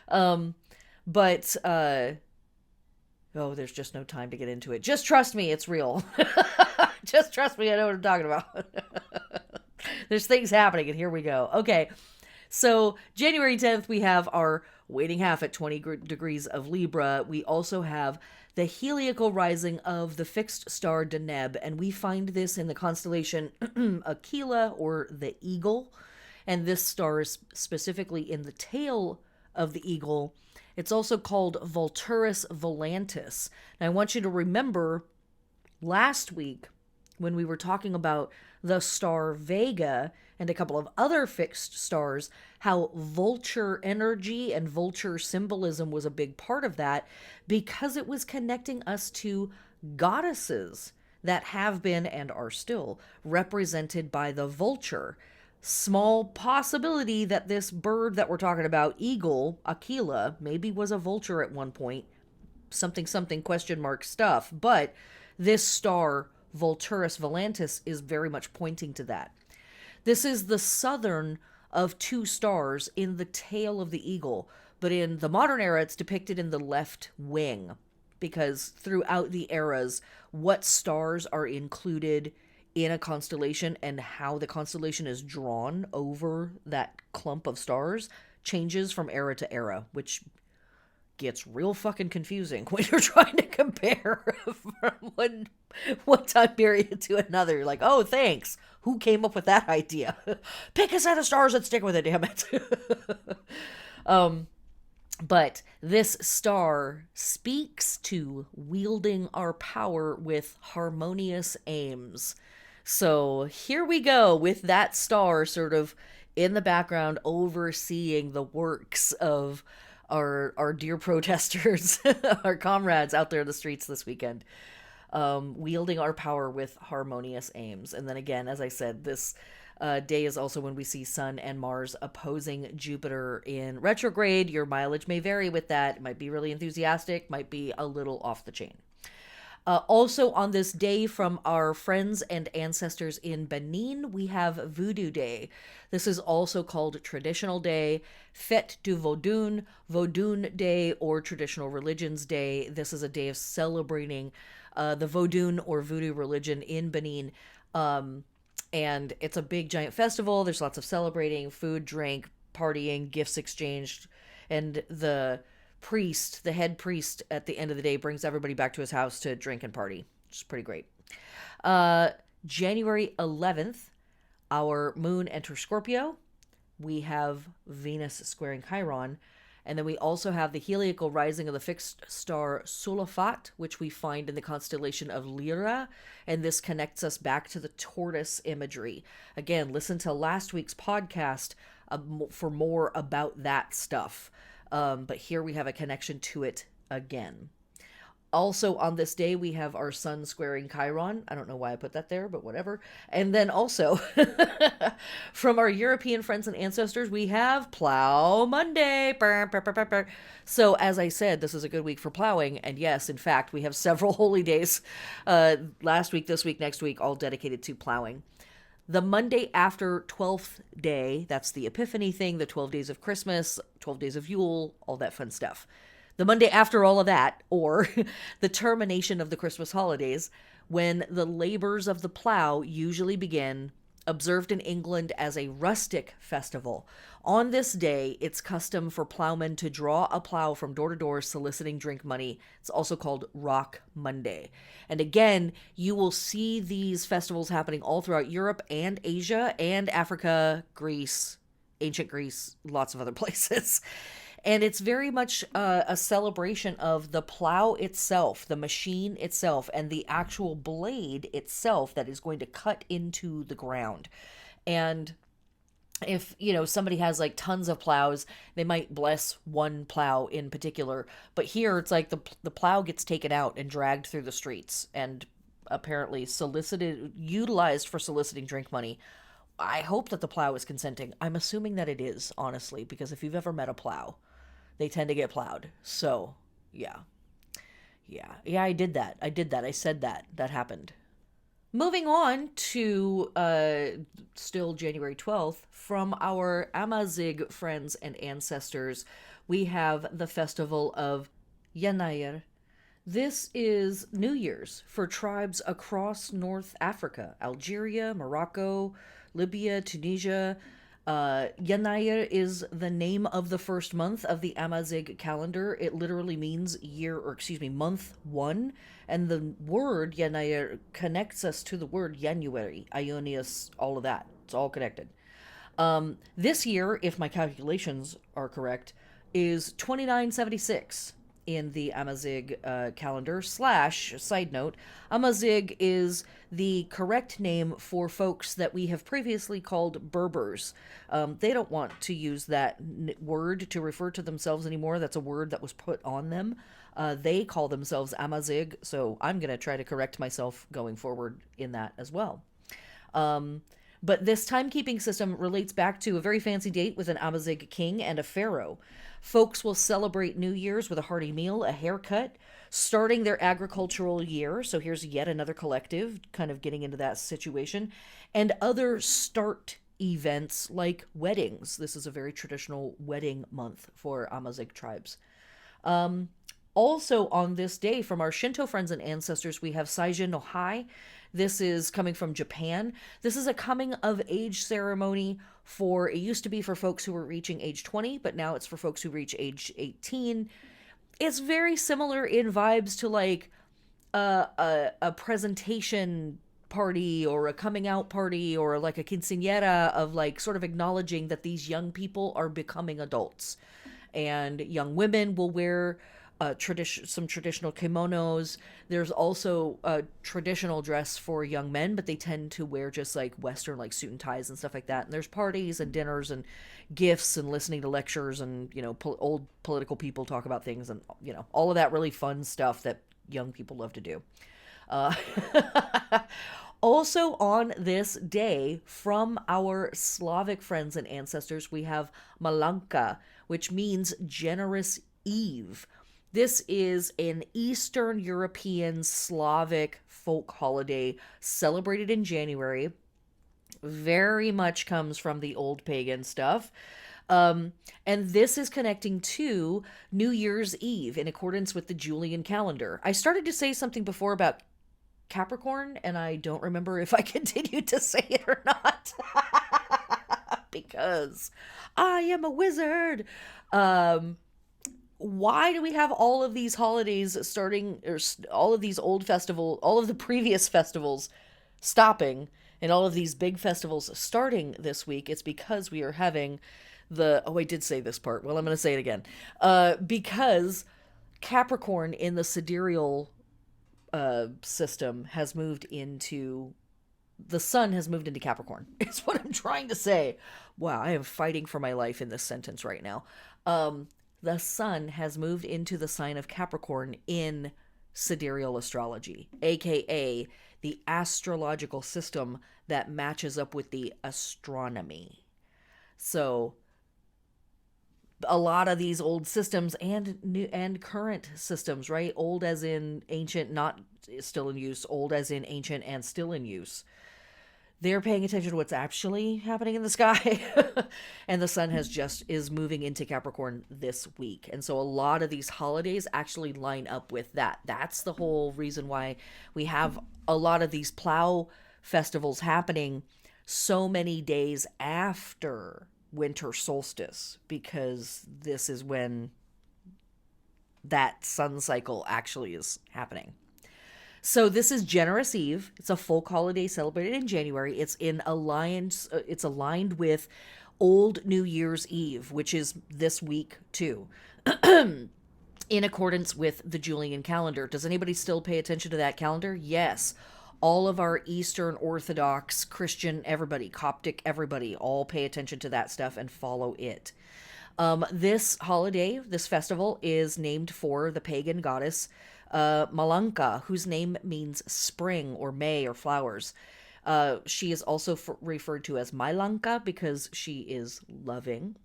There's just no time to get into it. Just trust me, it's real. Just trust me, I know what I'm talking about. There's things happening, and here we go. Okay, so January 10th, we have our waning half at 20 degrees of Libra. We also have the heliacal rising of the fixed star Deneb, and we find this in the constellation Aquila, or the Eagle. And this star is specifically in the tail of the Eagle. It's also called Vulturus Volantis. And I want you to remember last week when we were talking about the star Vega and a couple of other fixed stars, how vulture energy and vulture symbolism was a big part of that, because it was connecting us to goddesses that have been and are still represented by the vulture. Small possibility that this bird that we're talking about, Eagle, Aquila, maybe was a vulture at one point. Something question mark stuff. But this star, Vulturus Volantis, is very much pointing to that. This is the southern of two stars in the tail of the eagle. But in the modern era, it's depicted in the left wing. Because throughout the eras, what stars are included in a constellation and how the constellation is drawn over that clump of stars changes from era to era, which gets real fucking confusing when you're trying to compare from one time period to another. Like, oh, thanks. Who came up with that idea? Pick a set of stars and stick with it, damn it. But this star speaks to wielding our power with harmonious aims. So here we go with that star sort of in the background overseeing the works of our dear protesters, our comrades out there in the streets this weekend, wielding our power with harmonious aims. And then again, as I said, this day is also when we see Sun and Mars opposing Jupiter in retrograde. Your mileage may vary with that. It might be really enthusiastic, might be a little off the chain. Also on this day from our friends and ancestors in Benin, we have Voodoo Day. This is also called Traditional Day, Fête du Vodun, Vodun Day, or Traditional Religions Day. This is a day of celebrating the Vodun or Voodoo religion in Benin. And it's a big giant festival. There's lots of celebrating, food, drink, partying, gifts exchanged, and the head priest at the end of the day brings everybody back to his house to drink and party, which is pretty great. January 11th, our moon enters Scorpio. We have Venus squaring Chiron. And then we also have the heliacal rising of the fixed star Sulafat, which we find in the constellation of Lyra. And this connects us back to the tortoise imagery. Again, listen to last week's podcast for more about that stuff. But here we have a connection to it again. Also on this day, we have our sun squaring Chiron. I don't know why I put that there, but whatever. And then also, from our European friends and ancestors, we have Plow Monday. So as I said, this is a good week for plowing. And yes, in fact, we have several holy days last week, this week, next week, all dedicated to plowing. The Monday after 12th day, that's the Epiphany thing, the 12 days of Christmas, 12 days of Yule, all that fun stuff. The Monday after all of that, or the termination of the Christmas holidays, when the labors of the plow usually begin, observed in England as a rustic festival. On this day, it's custom for plowmen to draw a plow from door to door soliciting drink money. It's also called Rock Monday. And again, you will see these festivals happening all throughout Europe and Asia and Africa, Greece, ancient Greece, lots of other places. And it's very much a celebration of the plow itself, the machine itself, and the actual blade itself that is going to cut into the ground. And if, somebody has like tons of plows, they might bless one plow in particular. But here it's like the plow gets taken out and dragged through the streets and apparently utilized for soliciting drink money. I hope that the plow is consenting. I'm assuming that it is, honestly, because if you've ever met a plow, they tend to get plowed. So, yeah, I did that. I said that. That happened. Moving on to still January 12th, from our Amazigh friends and ancestors, we have the festival of Yanayr. This is New Year's for tribes across North Africa, Algeria, Morocco, Libya, Tunisia. Yanayr is the name of the first month of the Amazigh calendar. It literally means month one. And the word Yanayr connects us to the word January, Ionius, all of that. It's all connected. This year, if my calculations are correct, is 2976 in the Amazigh calendar. Side note, Amazigh is the correct name for folks that we have previously called Berbers. They don't want to use that word to refer to themselves anymore. That's a word that was put on them. They call themselves Amazigh, so I'm going to try to correct myself going forward in that as well. But this timekeeping system relates back to a very fancy date with an Amazigh king and a pharaoh. Folks will celebrate New Year's with a hearty meal, a haircut, starting their agricultural year. So here's yet another collective kind of getting into that situation. And other start events like weddings. This is a very traditional wedding month for Amazigh tribes. Also on this day, from our Shinto friends and ancestors, we have Saijin no Hai. This is coming from Japan. This is a coming of age ceremony it used to be for folks who were reaching age 20, but now it's for folks who reach age 18. it's very similar in vibes to like a presentation party or a coming out party or like a quinceañera of like sort of acknowledging that these young people are becoming adults. And young women will wear some traditional kimonos. There's also a traditional dress for young men, but they tend to wear just like Western, like suit and ties and stuff like that. And there's parties and dinners and gifts and listening to lectures and, you know, old political people talk about things and, you know, all of that really fun stuff that young people love to do. Uh, Also, on this day, from our Slavic friends and ancestors, we have Malanka, which means generous eve. This is an Eastern European Slavic folk holiday celebrated in January. Very much comes from the old pagan stuff. And this is connecting to New Year's Eve in accordance with the Julian calendar. I started to say something before about Capricorn, and I don't remember if I continued to say it or not. Because I am a wizard. Why do we have all of these holidays starting, or all of these old festivals, all of the previous festivals stopping, and all of these big festivals starting this week? It's because we are having oh, I did say this part. Well, I'm going to say it again. Because Capricorn in the sidereal system has moved into the sun has moved into Capricorn. It's what I'm trying to say. Wow, I am fighting for my life in this sentence right now. The sun has moved into the sign of Capricorn in sidereal astrology, aka the astrological system that matches up with the astronomy. So a lot of these old systems and new and current systems, right? Old as in ancient, not still in use, old as in ancient and still in use. They're paying attention to what's actually happening in the sky. And the sun is moving into Capricorn this week. And so a lot of these holidays actually line up with that. That's the whole reason why we have a lot of these plow festivals happening so many days after winter solstice, because this is when that sun cycle actually is happening. So this is Generous Eve. It's a folk holiday celebrated in January. It's in alliance. It's aligned with Old New Year's Eve, which is this week too, in accordance with the Julian calendar. Does anybody still pay attention to that calendar? Yes. All of our Eastern Orthodox, Christian, everybody, Coptic, everybody, all pay attention to that stuff and follow it. This holiday, this festival, is named for the pagan goddess Malanka, whose name means spring or May or flowers. She is also referred to as Malanka because she is loving.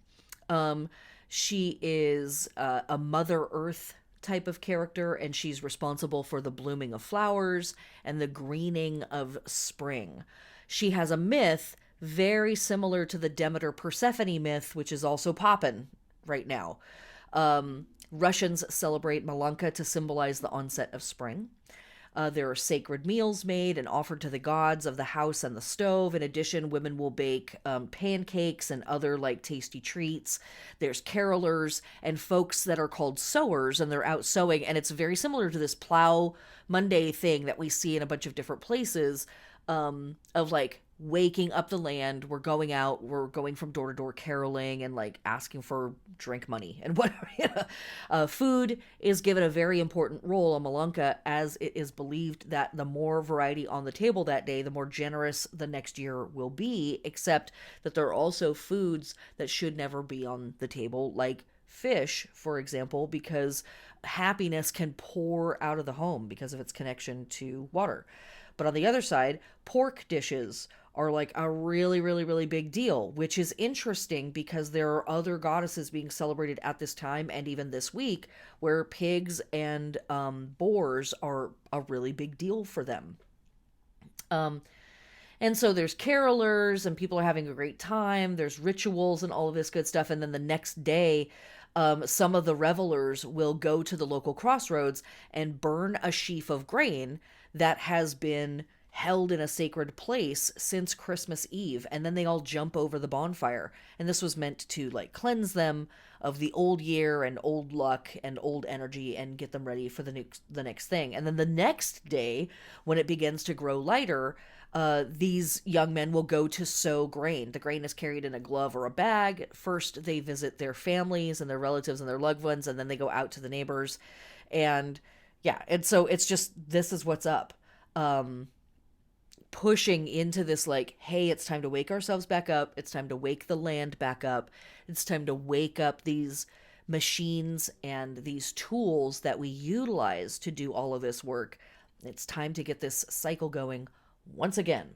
She is a Mother Earth type of character, and she's responsible for the blooming of flowers and the greening of spring. She has a myth very similar to the Demeter Persephone myth, which is also poppin' right now. Russians celebrate Malanka to symbolize the onset of spring. There are sacred meals made and offered to the gods of the house and the stove. In addition, women will bake pancakes and other like tasty treats. There's carolers and folks that are called sowers, and they're out sowing. And it's very similar to this Plow Monday thing that we see in a bunch of different places, of like waking up the land. We're going out, we're going from door to door caroling and like asking for drink money and whatever. Food is given a very important role on Malanka, as it is believed that the more variety on the table that day, the more generous the next year will be, except that there are also foods that should never be on the table, like fish, for example, because happiness can pour out of the home because of its connection to water. But on the other side, pork dishes are like a really, really, really big deal, which is interesting because there are other goddesses being celebrated at this time and even this week where pigs and boars are a really big deal for them. And so there's carolers and people are having a great time. There's rituals and all of this good stuff. And then the next day, some of the revelers will go to the local crossroads and burn a sheaf of grain that has been held in a sacred place since Christmas Eve, and then they all jump over the bonfire. And this was meant to like cleanse them, of the old year and old luck and old energy and get them ready for the next thing. And then the next day, when it begins to grow lighter, these young men will go to sow grain. The grain is carried in a glove or a bag. First, they visit their families and their relatives and their loved ones, and then they go out to the neighbors. And yeah, and so it's just, this is what's up. Pushing into this, like, hey, it's time to wake ourselves back up. It's time to wake the land back up. It's time to wake up these machines and these tools that we utilize to do all of this work. It's time to get this cycle going once again.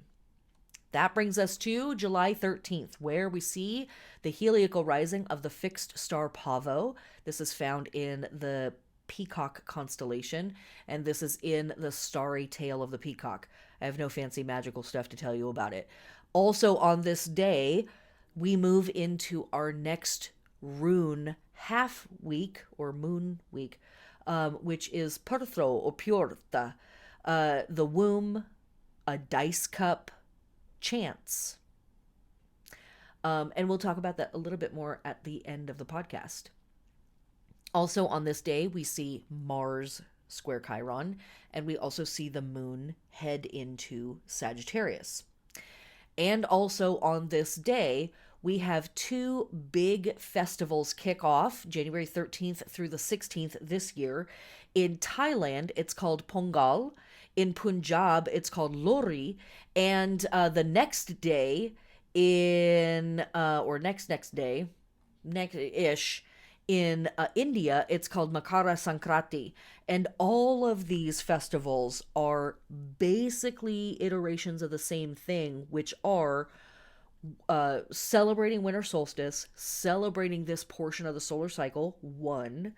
That brings us to July 13th, where we see the heliacal rising of the fixed star Pavo. This is found in the Peacock constellation, and this is in the starry tail of the peacock. I have no fancy magical stuff to tell you about it. Also on this day, we move into our next rune half week, or moon week, which is Pertho or Purta, the womb, a dice cup, chance. And we'll talk about that a little bit more at the end of the podcast. Also on this day, we see Mars square Chiron, and we also see the moon head into Sagittarius. And also on this day, we have two big festivals kick off, January 13th through the 16th this year. In Thailand, it's called Pongal. In Punjab, it's called Lohri. And the next day next-ish, in India, it's called Makara Sankranti. And all of these festivals are basically iterations of the same thing, which are celebrating winter solstice, celebrating this portion of the solar cycle, 1.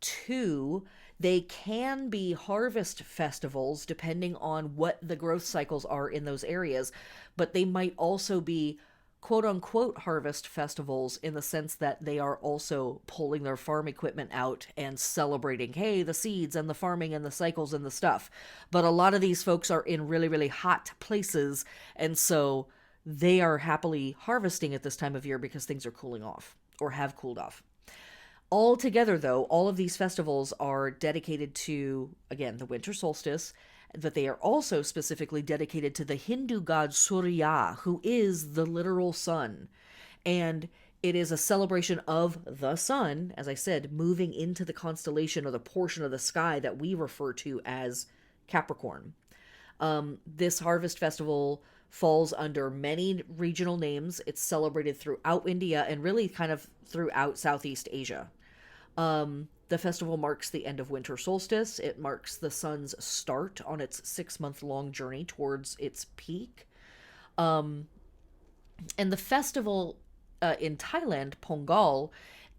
2, they can be harvest festivals depending on what the growth cycles are in those areas, but they might also be quote-unquote harvest festivals in the sense that they are also pulling their farm equipment out and celebrating, hey, the seeds and the farming and the cycles and the stuff. But a lot of these folks are in really, really hot places, and so they are happily harvesting at this time of year because things are cooling off or have cooled off. Altogether, though, all of these festivals are dedicated to, again, the winter solstice, but they are also specifically dedicated to the Hindu god Surya, who is the literal sun. And it is a celebration of the sun, as I said, moving into the constellation or the portion of the sky that we refer to as Capricorn. This harvest festival falls under many regional names. It's celebrated throughout India and really kind of throughout Southeast Asia. The festival marks the end of winter solstice. It marks the sun's start on its 6-month-long journey towards its peak. And the festival in Thailand, Pongal,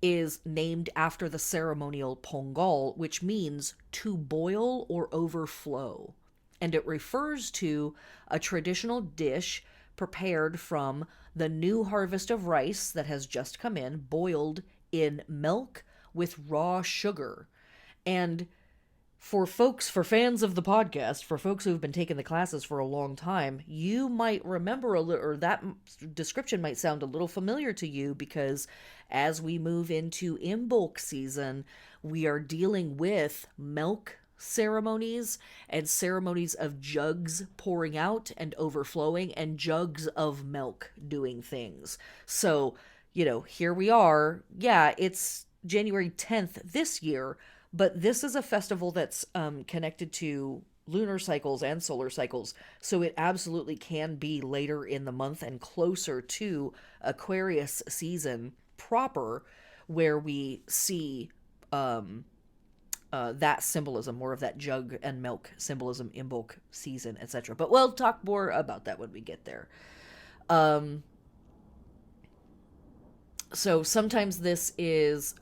is named after the ceremonial Pongal, which means to boil or overflow. And it refers to a traditional dish prepared from the new harvest of rice that has just come in, boiled in milk with raw sugar. And for fans of the podcast, for folks who've been taking the classes for a long time, you might remember or that description might sound a little familiar to you, because as we move into Imbolc season, we are dealing with milk ceremonies and ceremonies of jugs pouring out and overflowing and jugs of milk doing things. So, here we are. Yeah, it's January 10th this year, but this is a festival that's connected to lunar cycles and solar cycles, so it absolutely can be later in the month and closer to Aquarius season proper, where we see that symbolism, more of that jug and milk symbolism, Imbolc season, etc. But we'll talk more about that when we get there. So sometimes this is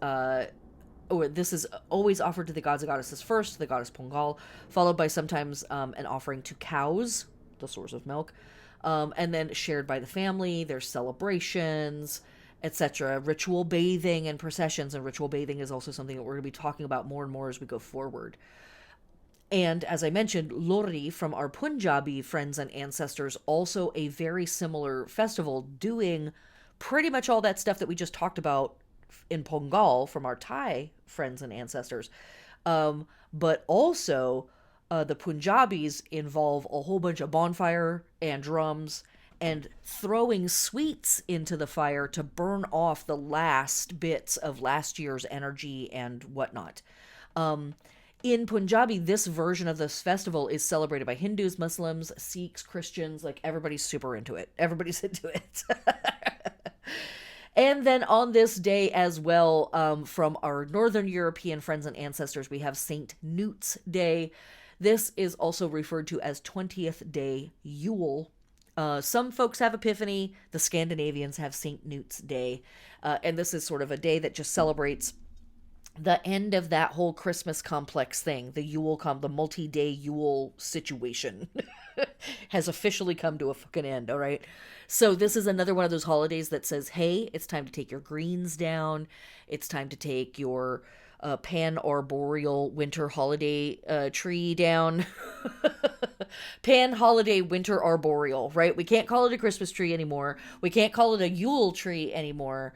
always offered to the gods and goddesses first, the goddess Pongal, followed by sometimes an offering to cows, the source of milk, and then shared by the family. There's celebrations, etc. Ritual bathing and processions, and ritual bathing is also something that we're going to be talking about more and more as we go forward. And as I mentioned, Lohri from our Punjabi friends and ancestors, also a very similar festival, doing pretty much all that stuff that we just talked about in Pongal from our Thai friends and ancestors. But also, the Punjabis involve a whole bunch of bonfire and drums and throwing sweets into the fire to burn off the last bits of last year's energy and whatnot. In Punjabi, this version of this festival is celebrated by Hindus, Muslims, Sikhs, Christians. Like, everybody's super into it. Everybody's into it. And then on this day as well, from our Northern European friends and ancestors, we have St. Newt's Day. This is also referred to as 20th Day Yule. Some folks have Epiphany. The Scandinavians have St. Newt's Day. And this is sort of a day that just celebrates the end of that whole Christmas complex thing. The Yule, the multi-day Yule situation has officially come to a fucking end, all right? So this is another one of those holidays that says, hey, it's time to take your greens down. It's time to take your pan-arboreal winter holiday tree down. Pan-holiday winter arboreal, right? We can't call it a Christmas tree anymore. We can't call it a Yule tree anymore.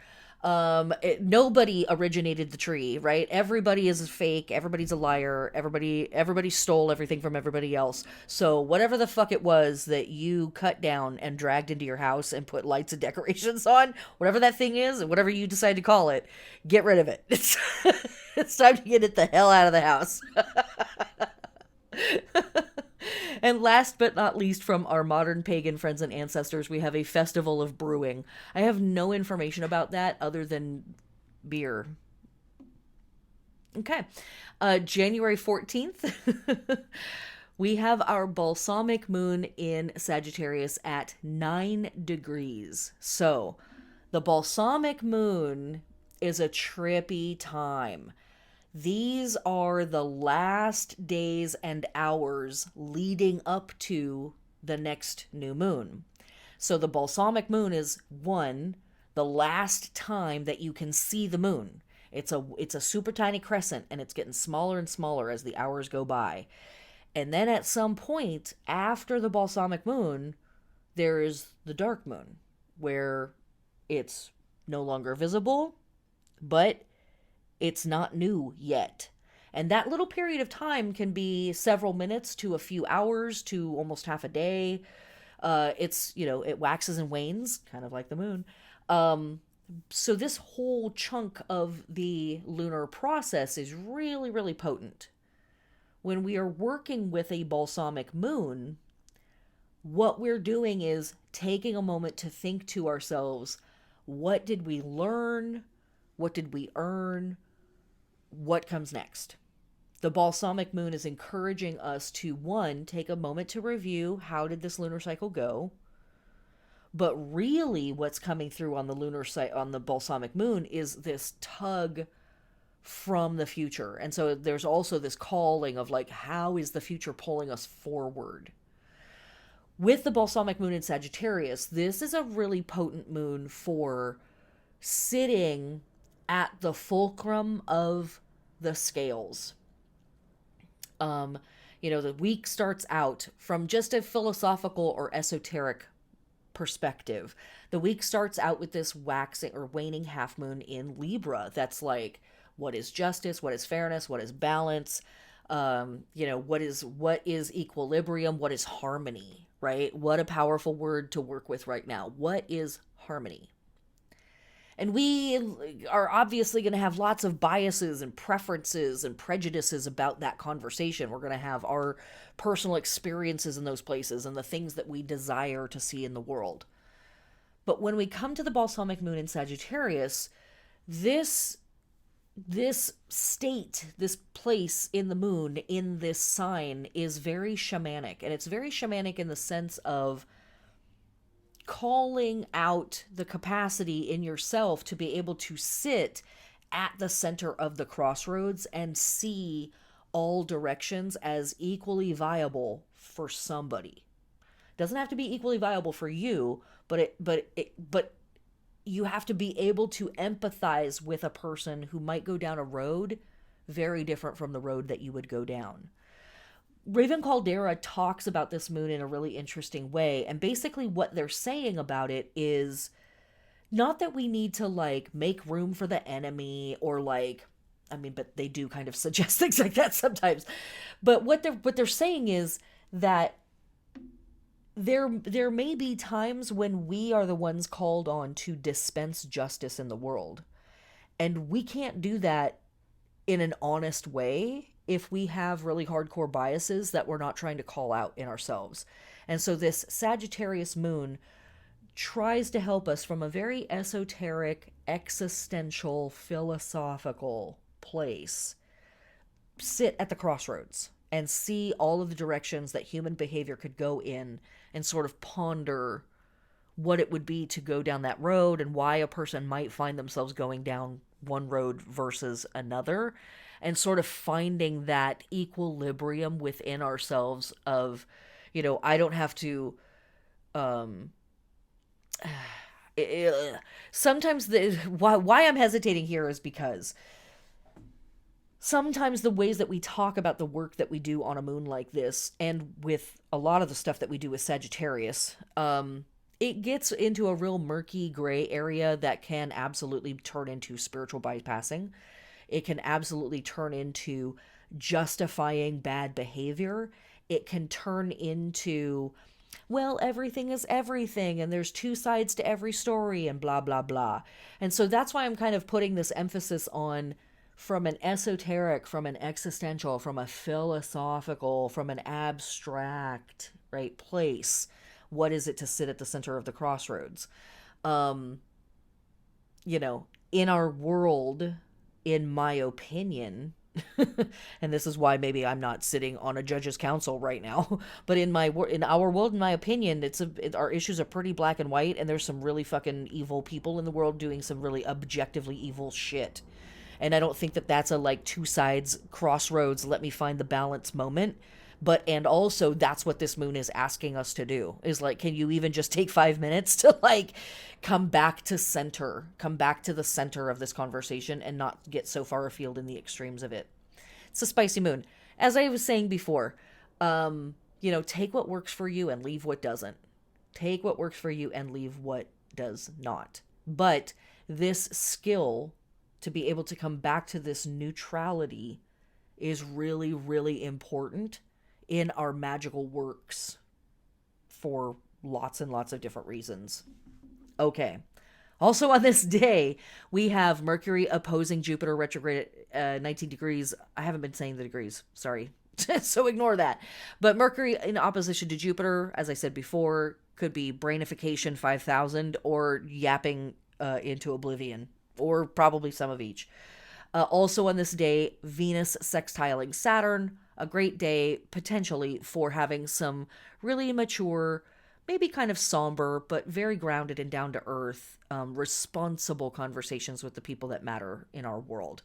Nobody originated the tree, right? Everybody is fake. Everybody's a liar. Everybody stole everything from everybody else. So whatever the fuck it was that you cut down and dragged into your house and put lights and decorations on, whatever that thing is, and whatever you decide to call it, get rid of it. It's time to get it the hell out of the house. And last but not least, from our modern pagan friends and ancestors, we have a festival of brewing. I have no information about that other than beer. Okay. January 14th, we have our balsamic moon in Sagittarius at 9 degrees. So, the balsamic moon is a trippy time. These are the last days and hours leading up to the next new moon. So the balsamic moon is the last time that you can see the moon. It's a super tiny crescent, and it's getting smaller and smaller as the hours go by. And then at some point after the balsamic moon, there is the dark moon, where it's no longer visible, but it's not new yet. And that little period of time can be several minutes to a few hours to almost half a day. It waxes and wanes, kind of like the moon. So this whole chunk of the lunar process is really, really potent. When we are working with a balsamic moon, what we're doing is taking a moment to think to ourselves, what did we learn? What did we earn? What comes next? The balsamic moon is encouraging us to, one, take a moment to review how did this lunar cycle go? But really what's coming through on the balsamic moon is this tug from the future. And so there's also this calling of like, how is the future pulling us forward? With the balsamic moon in Sagittarius, this is a really potent moon for sitting at the fulcrum of the scales. The week starts out from just a philosophical or esoteric perspective. The week starts out with this waxing or waning half moon in Libra. That's like, what is justice? What is fairness? What is balance? What is equilibrium? What is harmony, right? What a powerful word to work with right now. What is harmony? And we are obviously going to have lots of biases and preferences and prejudices about that conversation. We're going to have our personal experiences in those places and the things that we desire to see in the world. But when we come to the balsamic moon in Sagittarius, this state, this place in the moon, in this sign, is very shamanic. And it's very shamanic in the sense of calling out the capacity in yourself to be able to sit at the center of the crossroads and see all directions as equally viable for somebody. Doesn't have to be equally viable for you, but you have to be able to empathize with a person who might go down a road very different from the road that you would go down. Raven Caldera talks about this moon in a really interesting way, and basically what they're saying about it is Not that we need to like make room for the enemy or like, I mean, but they do kind of suggest things like that sometimes. But what they're saying is that there may be times when we are the ones called on to dispense justice in the world. And we can't do that in an honest way if we have really hardcore biases that we're not trying to call out in ourselves. And so this Sagittarius moon tries to help us from a very esoteric, existential, philosophical place sit at the crossroads and see all of the directions that human behavior could go in and sort of ponder what it would be to go down that road and why a person might find themselves going down one road versus another, and sort of finding that equilibrium within ourselves of, I don't have to um sometimes why I'm hesitating here is because sometimes the ways that we talk about the work that we do on a moon like this, and with a lot of the stuff that we do with Sagittarius, it gets into a real murky gray area that can absolutely turn into spiritual bypassing. It can absolutely turn into justifying bad behavior. It can turn into, well, everything is everything and there's two sides to every story and blah, blah, blah. And so that's why I'm kind of putting this emphasis on, from an esoteric, from an existential, from a philosophical, from an abstract, right, place. What is it to sit at the center of the crossroads? Um, in our world, in my opinion, and this is why maybe I'm not sitting on a judge's council right now, but in our world, in my opinion, our issues are pretty black and white, and there's some really fucking evil people in the world doing some really objectively evil shit. And I don't think that that's a like two sides crossroads, let me find the balance moment. But and also that's what this moon is asking us to do, is like, can you even just take 5 minutes to like come back to center, come back to the center of this conversation and not get so far afield in the extremes of it. It's a spicy moon. As I was saying before, take what works for you and leave what doesn't. Take what works for you and leave what does not. But this skill to be able to come back to this neutrality is really, really important in our magical works for lots and lots of different reasons. Okay. Also on this day, we have Mercury opposing Jupiter retrograde at 19 degrees. I haven't been saying the degrees. Sorry. So ignore that. But Mercury in opposition to Jupiter, as I said before, could be brainification 5000 or yapping into oblivion, or probably some of each. Also on this day, Venus sextiling Saturn, a great day potentially for having some really mature, maybe kind of somber, but very grounded and down to earth, responsible conversations with the people that matter in our world.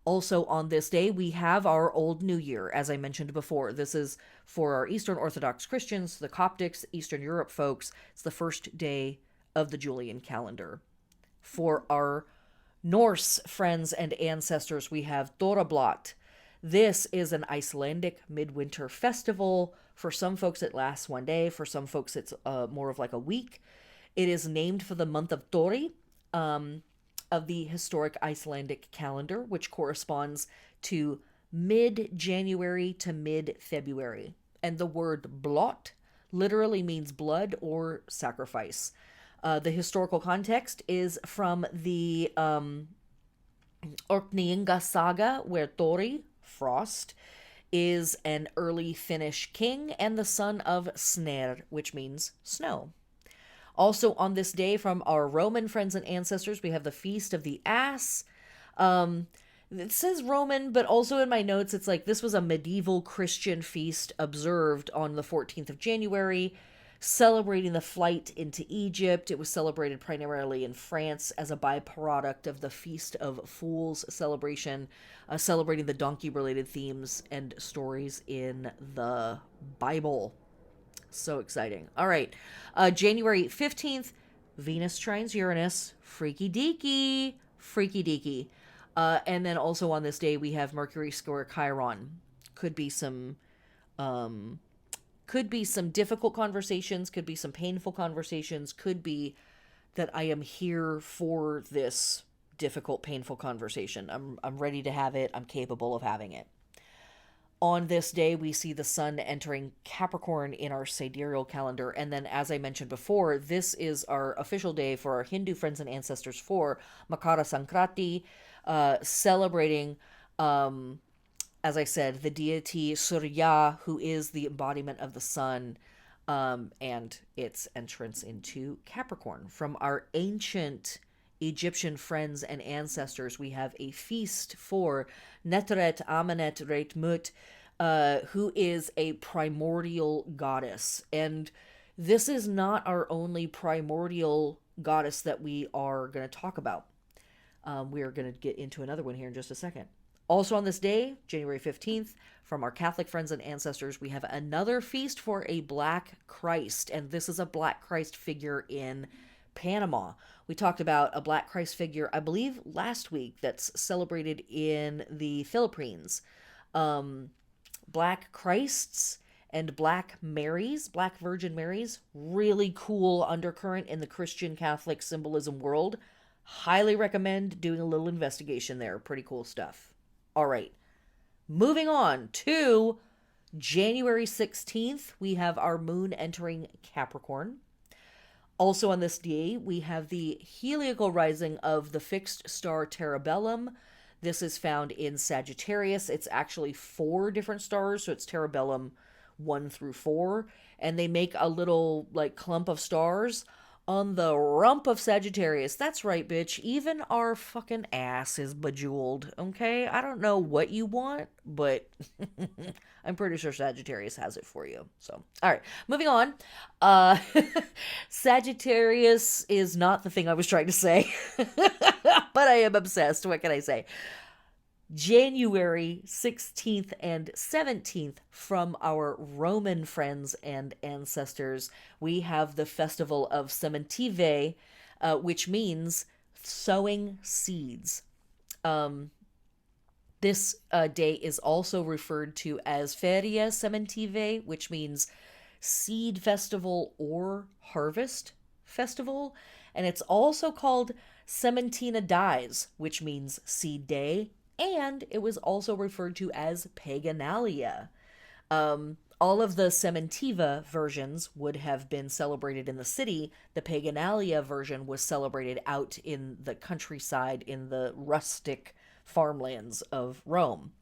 Also on this day, we have our Old New Year, as I mentioned before. This is for our Eastern Orthodox Christians, the Coptics, Eastern Europe folks. It's the first day of the Julian calendar. For our Norse friends and ancestors, we have Thorablot. This is an Icelandic midwinter festival. For some folks, it lasts one day. For some folks, it's more of like a week. It is named for the month of Thori, of the historic Icelandic calendar, which corresponds to mid-January to mid-February. And the word blot literally means blood or sacrifice. The historical context is from the Orkneyinga saga, where Thori, Frost, is an early Finnish king and the son of Snær, which means snow. Also on this day, from our Roman friends and ancestors, we have the Feast of the Ass. It says Roman, but also in my notes, it's like this was a medieval Christian feast observed on the 14th of January, celebrating the flight into Egypt. It was celebrated primarily in France as a byproduct of the Feast of Fools celebration, celebrating the donkey-related themes and stories in the Bible. So exciting. All right. January 15th, Venus trines Uranus. Freaky deaky. Freaky deaky. And then also on this day, we have Mercury square Chiron. Could be some difficult conversations, could be some painful conversations, could be that I am here for this difficult, painful conversation. I'm ready to have it. I'm capable of having it. On this day, we see the sun entering Capricorn in our sidereal calendar. And then, as I mentioned before, this is our official day for our Hindu friends and ancestors for Makara Sankranti, celebrating, as I said, the deity Surya, who is the embodiment of the sun, and its entrance into Capricorn. From our ancient Egyptian friends and ancestors, we have a feast for Netret Amenet Reitmut, who is a primordial goddess. And this is not our only primordial goddess that we are going to talk about. We are going to get into another one here in just a second. Also on this day, January 15th, from our Catholic friends and ancestors, we have another feast for a Black Christ. And this is a Black Christ figure in Panama. We talked about a Black Christ figure, I believe, last week that's celebrated in the Philippines. Black Christs and Black Marys, Black Virgin Marys, really cool undercurrent in the Christian Catholic symbolism world. Highly recommend doing a little investigation there. Pretty cool stuff. All right. Moving on to January 16th, we have our moon entering Capricorn. Also on this day, we have the heliacal rising of the fixed star Terabellum. This is found in Sagittarius. It's actually 4 different stars, so it's Terabellum 1 through 4. And they make a little, clump of stars on the rump of Sagittarius. That's right, bitch. Even our fucking ass is bejeweled, okay? I don't know what you want, but I'm pretty sure Sagittarius has it for you. So, all right, moving on. Sagittarius is not the thing I was trying to say, but I am obsessed. What can I say? January 16th and 17th, from our Roman friends and ancestors, we have the festival of Sementive, which means sowing seeds. This day is also referred to as Feria Sementive, which means seed festival or harvest festival. And it's also called Sementina Dies, which means seed day. And it was also referred to as Paganalia. All of the Sementiva versions would have been celebrated in the city. The Paganalia version was celebrated out in the countryside, in the rustic farmlands of Rome.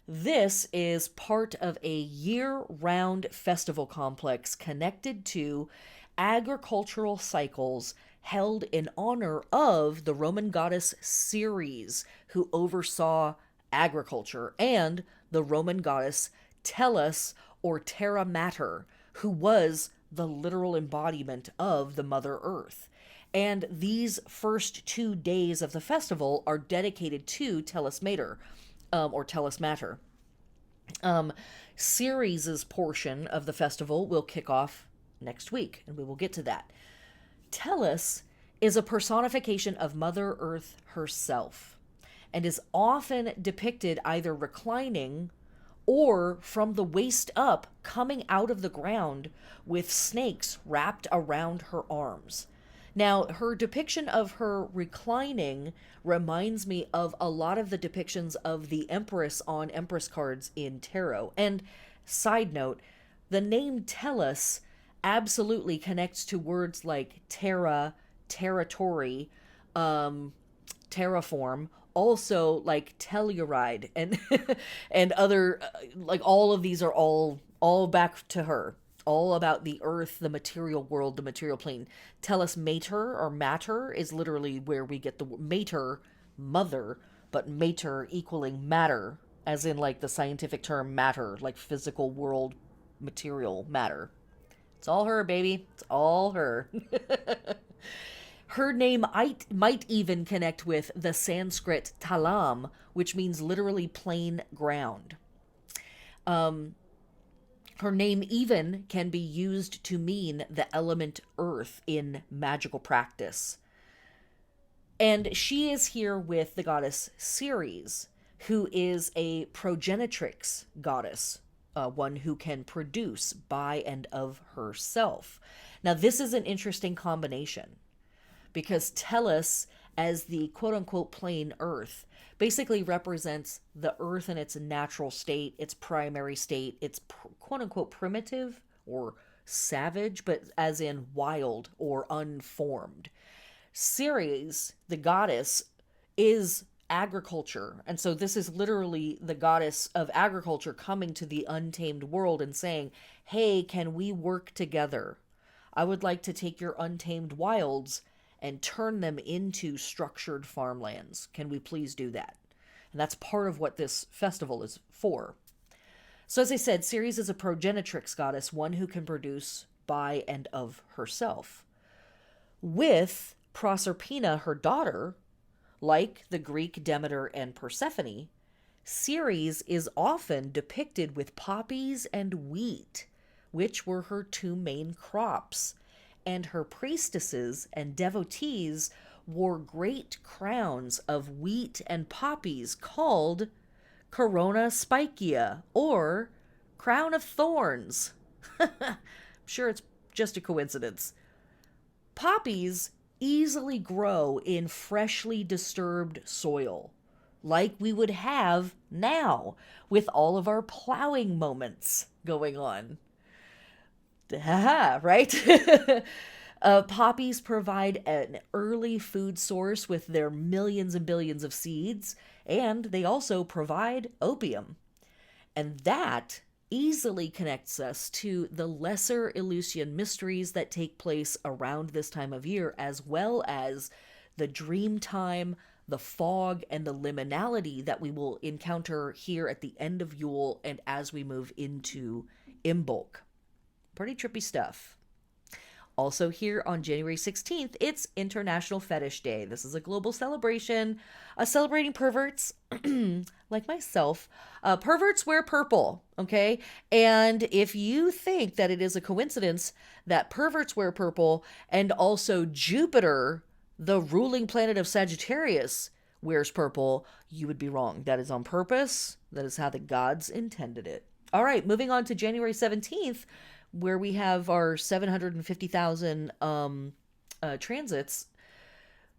This is part of a year-round festival complex connected to agricultural cycles held in honor of the Roman goddess Ceres, who oversaw agriculture, and the Roman goddess Tellus, or Terra Mater, who was the literal embodiment of the Mother Earth. And these first 2 days of the festival are dedicated to Tellus Mater, or Tellus Mater. Ceres' portion of the festival will kick off next week, and we will get to that. Tellus is a personification of Mother Earth herself, and is often depicted either reclining or from the waist up, coming out of the ground with snakes wrapped around her arms. Now, her depiction of her reclining reminds me of a lot of the depictions of the Empress on Empress cards in tarot. And side note, the name Tellus absolutely connects to words like terra, territory, terraform, also like telluride, and and other all of these are all back to her, all about the earth, the material world, the material plane. Tellus Mater, or matter, is literally where we get the mater, mother, but mater equaling matter, as in the scientific term matter, like physical world material matter. It's all her, baby. It's all her. Her name might even connect with the Sanskrit talam, which means literally plain ground. Her name even can be used to mean the element earth in magical practice. And she is here with the goddess Ceres, who is a progenitrix goddess, one who can produce by and of herself. Now, this is an interesting combination. because Tellus, as the quote unquote plain earth, basically represents the earth in its natural state, its primary state, its quote unquote primitive or savage, but as in wild or unformed. Ceres, the goddess, is agriculture. And so this is literally the goddess of agriculture coming to the untamed world and saying, hey, can we work together? I would like to take your untamed wilds and turn them into structured farmlands. Can we please do that? And that's part of what this festival is for. So as I said, Ceres is a progenitrix goddess, one who can produce by and of herself. With Proserpina, her daughter, like the Greek Demeter and Persephone, Ceres is often depicted with poppies and wheat, which were her two main crops, and her priestesses and devotees wore great crowns of wheat and poppies called corona spicia, or crown of thorns. I'm sure it's just a coincidence. Poppies easily grow in freshly disturbed soil, like we would have now with all of our plowing moments going on. Haha, right? Poppies provide an early food source with their millions and billions of seeds, and they also provide opium. And that easily connects us to the lesser Eleusinian mysteries that take place around this time of year, as well as the dream time, the fog, and the liminality that we will encounter here at the end of Yule and as we move into Imbolc. Pretty trippy stuff. Also here on January 16th, it's International Fetish Day. This is a global celebration celebrating perverts, like myself. Perverts wear purple, okay? And if you think that it is a coincidence that perverts wear purple and also Jupiter, the ruling planet of Sagittarius, wears purple, you would be wrong. That is on purpose. That is how the gods intended it. All right, moving on to January 17th, where we have our 750,000 transits.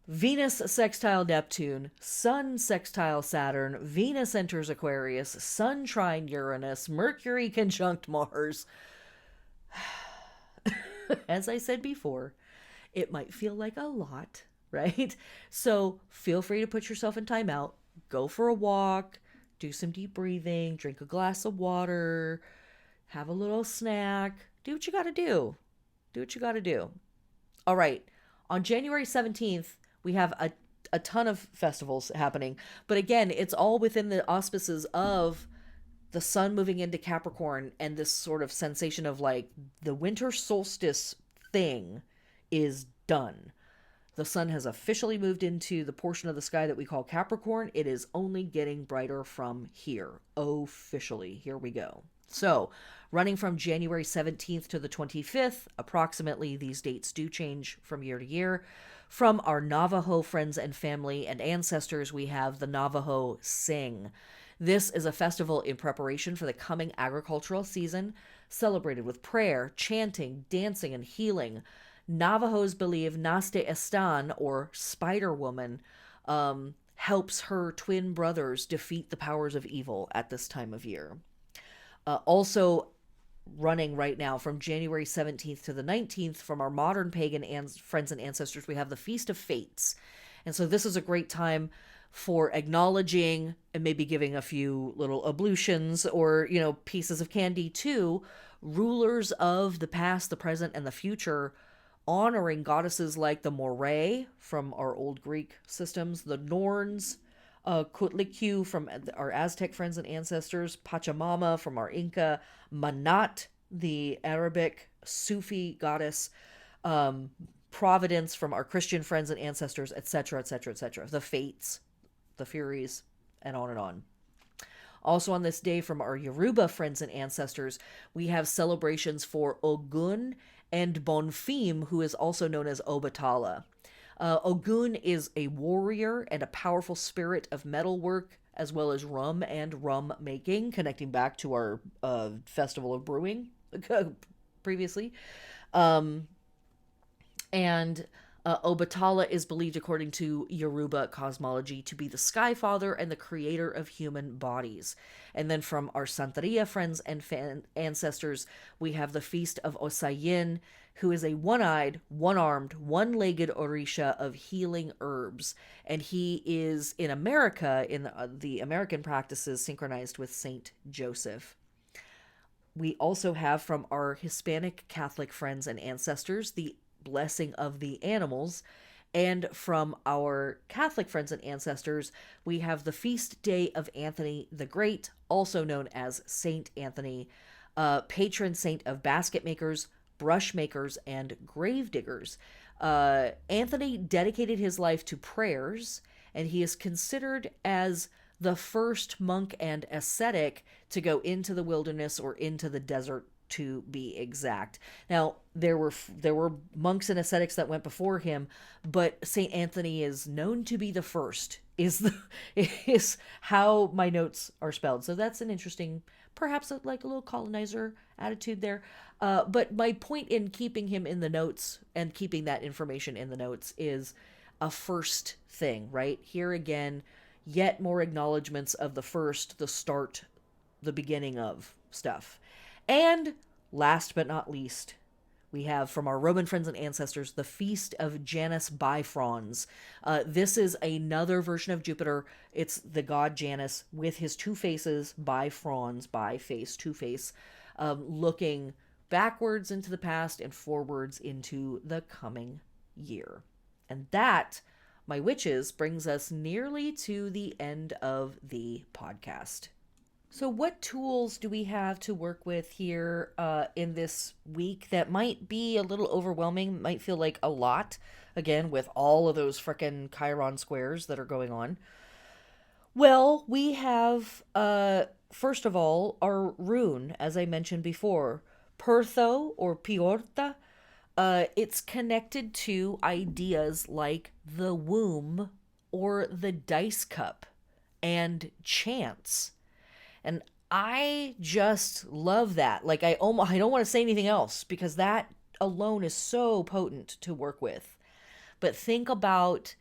Venus sextile Neptune, Sun sextile Saturn, Venus enters Aquarius, Sun trine Uranus, Mercury conjunct Mars. As I said before, it might feel like a lot, right? So feel free to put yourself in timeout, go for a walk, do some deep breathing, drink a glass of water, have a little snack, do what you got to do. Do what you got to do. All right. On January 17th, we have a ton of festivals happening. But again, it's all within the auspices of the sun moving into Capricorn and this sort of sensation of like the winter solstice thing is done. The sun has officially moved into the portion of the sky that we call Capricorn. It is only getting brighter from here. Officially. Here we go. So, running from January 17th to the 25th, approximately, these dates do change from year to year. From our Navajo friends and family and ancestors, we have the Navajo Sing. This is a festival in preparation for the coming agricultural season, celebrated with prayer, chanting, dancing, and healing. Navajos believe Naste Estan, or Spider Woman, helps her twin brothers defeat the powers of evil at this time of year. Also running right now from January 17th to the 19th, from our modern pagan friends and ancestors, we have the Feast of Fates. And so this is a great time for acknowledging and maybe giving a few little ablutions or, pieces of candy to rulers of the past, the present, and the future, honoring goddesses like the Moray from our old Greek systems, the Norns, Kutlikyu from our Aztec friends and ancestors, Pachamama from our Inca, Manat, the Arabic Sufi goddess, Providence from our Christian friends and ancestors, etc., etc., etc. The Fates, the Furies, and on and on. Also on this day from our Yoruba friends and ancestors, we have celebrations for Ogun and Bonfim, who is also known as Obatala. Ogun is a warrior and a powerful spirit of metalwork, as well as rum and rum making, connecting back to our festival of brewing previously. And Obatala is believed, according to Yoruba cosmology, to be the sky father and the creator of human bodies. And then from our Santeria friends and ancestors, we have the feast of Osayin, who is a one-eyed, one-armed, one-legged Orisha of healing herbs. And he is, in America, in the American practices, synchronized with Saint Joseph. We also have from our Hispanic Catholic friends and ancestors the blessing of the animals, and from our Catholic friends and ancestors we have the feast day of Anthony the Great, also known as Saint Anthony, patron saint of basket makers, brush makers, and grave diggers. Anthony dedicated his life to prayers, and he is considered as the first monk and ascetic to go into the wilderness, or into the desert to be exact. Now, there were monks and ascetics that went before him, but Saint Anthony is known to be the first, is how my notes are spelled. So that's an interesting, perhaps like a little colonizer attitude there. But my point in keeping him in the notes and keeping that information in the notes is a first thing, right? Here again, yet more acknowledgments of the first, the start, the beginning of stuff. And last but not least, we have from our Roman friends and ancestors the feast of Janus Bifrons. This is another version of Jupiter. It's the god Janus with his two faces, bifrons, bi-face, two-face, looking backwards into the past and forwards into the coming year. And that, my witches, brings us nearly to the end of the podcast. So what tools do we have to work with here in this week that might be a little overwhelming, might feel like a lot, again, with all of those frickin' Chiron squares that are going on? Well, we have, first of all, our rune, as I mentioned before, Pertho or Piorta. It's connected to ideas like the womb or the dice cup and chance. And I just love that. Like, I don't want to say anything else because that alone is so potent to work with. But think about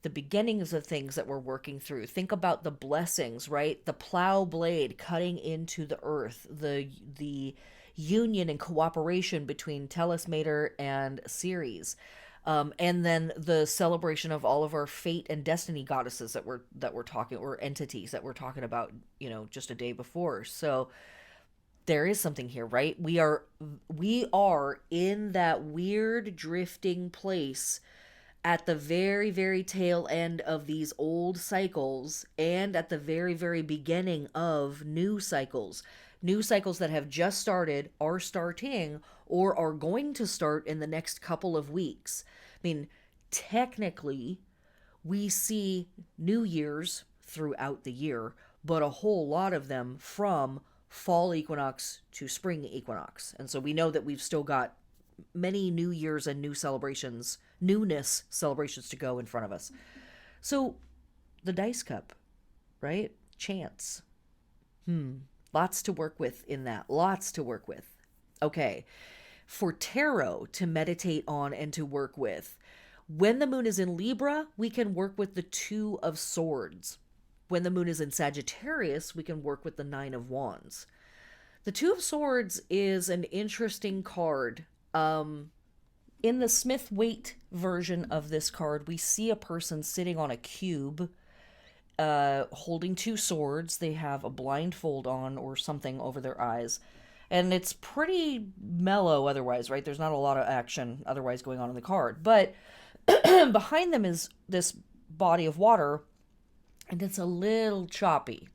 the beginnings of things that we're working through. Think about the blessings, right? The plow blade cutting into the earth, the union and cooperation between Tellus Mater and Ceres. And then the celebration of all of our fate and destiny goddesses that we're talking, or entities that we're talking about, just a day before. So there is something here, right? We are in that weird drifting place at the very, very tail end of these old cycles, and at the very, very beginning of new cycles that have just started, are starting, or are going to start in the next couple of weeks. I mean, technically, we see New Year's throughout the year, but a whole lot of them from fall equinox to spring equinox. And so we know that we've still got many New Year's and newness celebrations to go in front of us. So the dice cup, right? Chance. Lots to work with in that. Lots to work with. Okay. For tarot to meditate on and to work with, when the moon is in Libra, we can work with the Two of Swords. When the moon is in Sagittarius, we can work with the Nine of Wands. The Two of Swords is an interesting card. In the Smith-Waite version of this card, we see a person sitting on a cube, holding two swords. They have a blindfold on or something over their eyes. And it's pretty mellow otherwise, right? There's not a lot of action otherwise going on in the card. But behind them is this body of water, and it's a little choppy.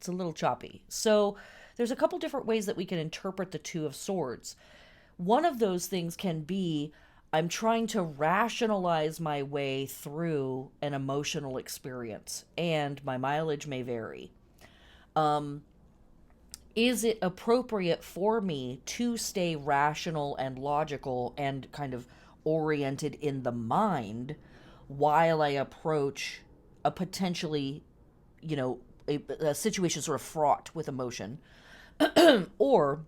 So there's a couple different ways that we can interpret the Two of Swords. One of those things can be, I'm trying to rationalize my way through an emotional experience, and my mileage may vary. Is it appropriate for me to stay rational and logical and kind of oriented in the mind while I approach a potentially, a situation sort of fraught with emotion? Or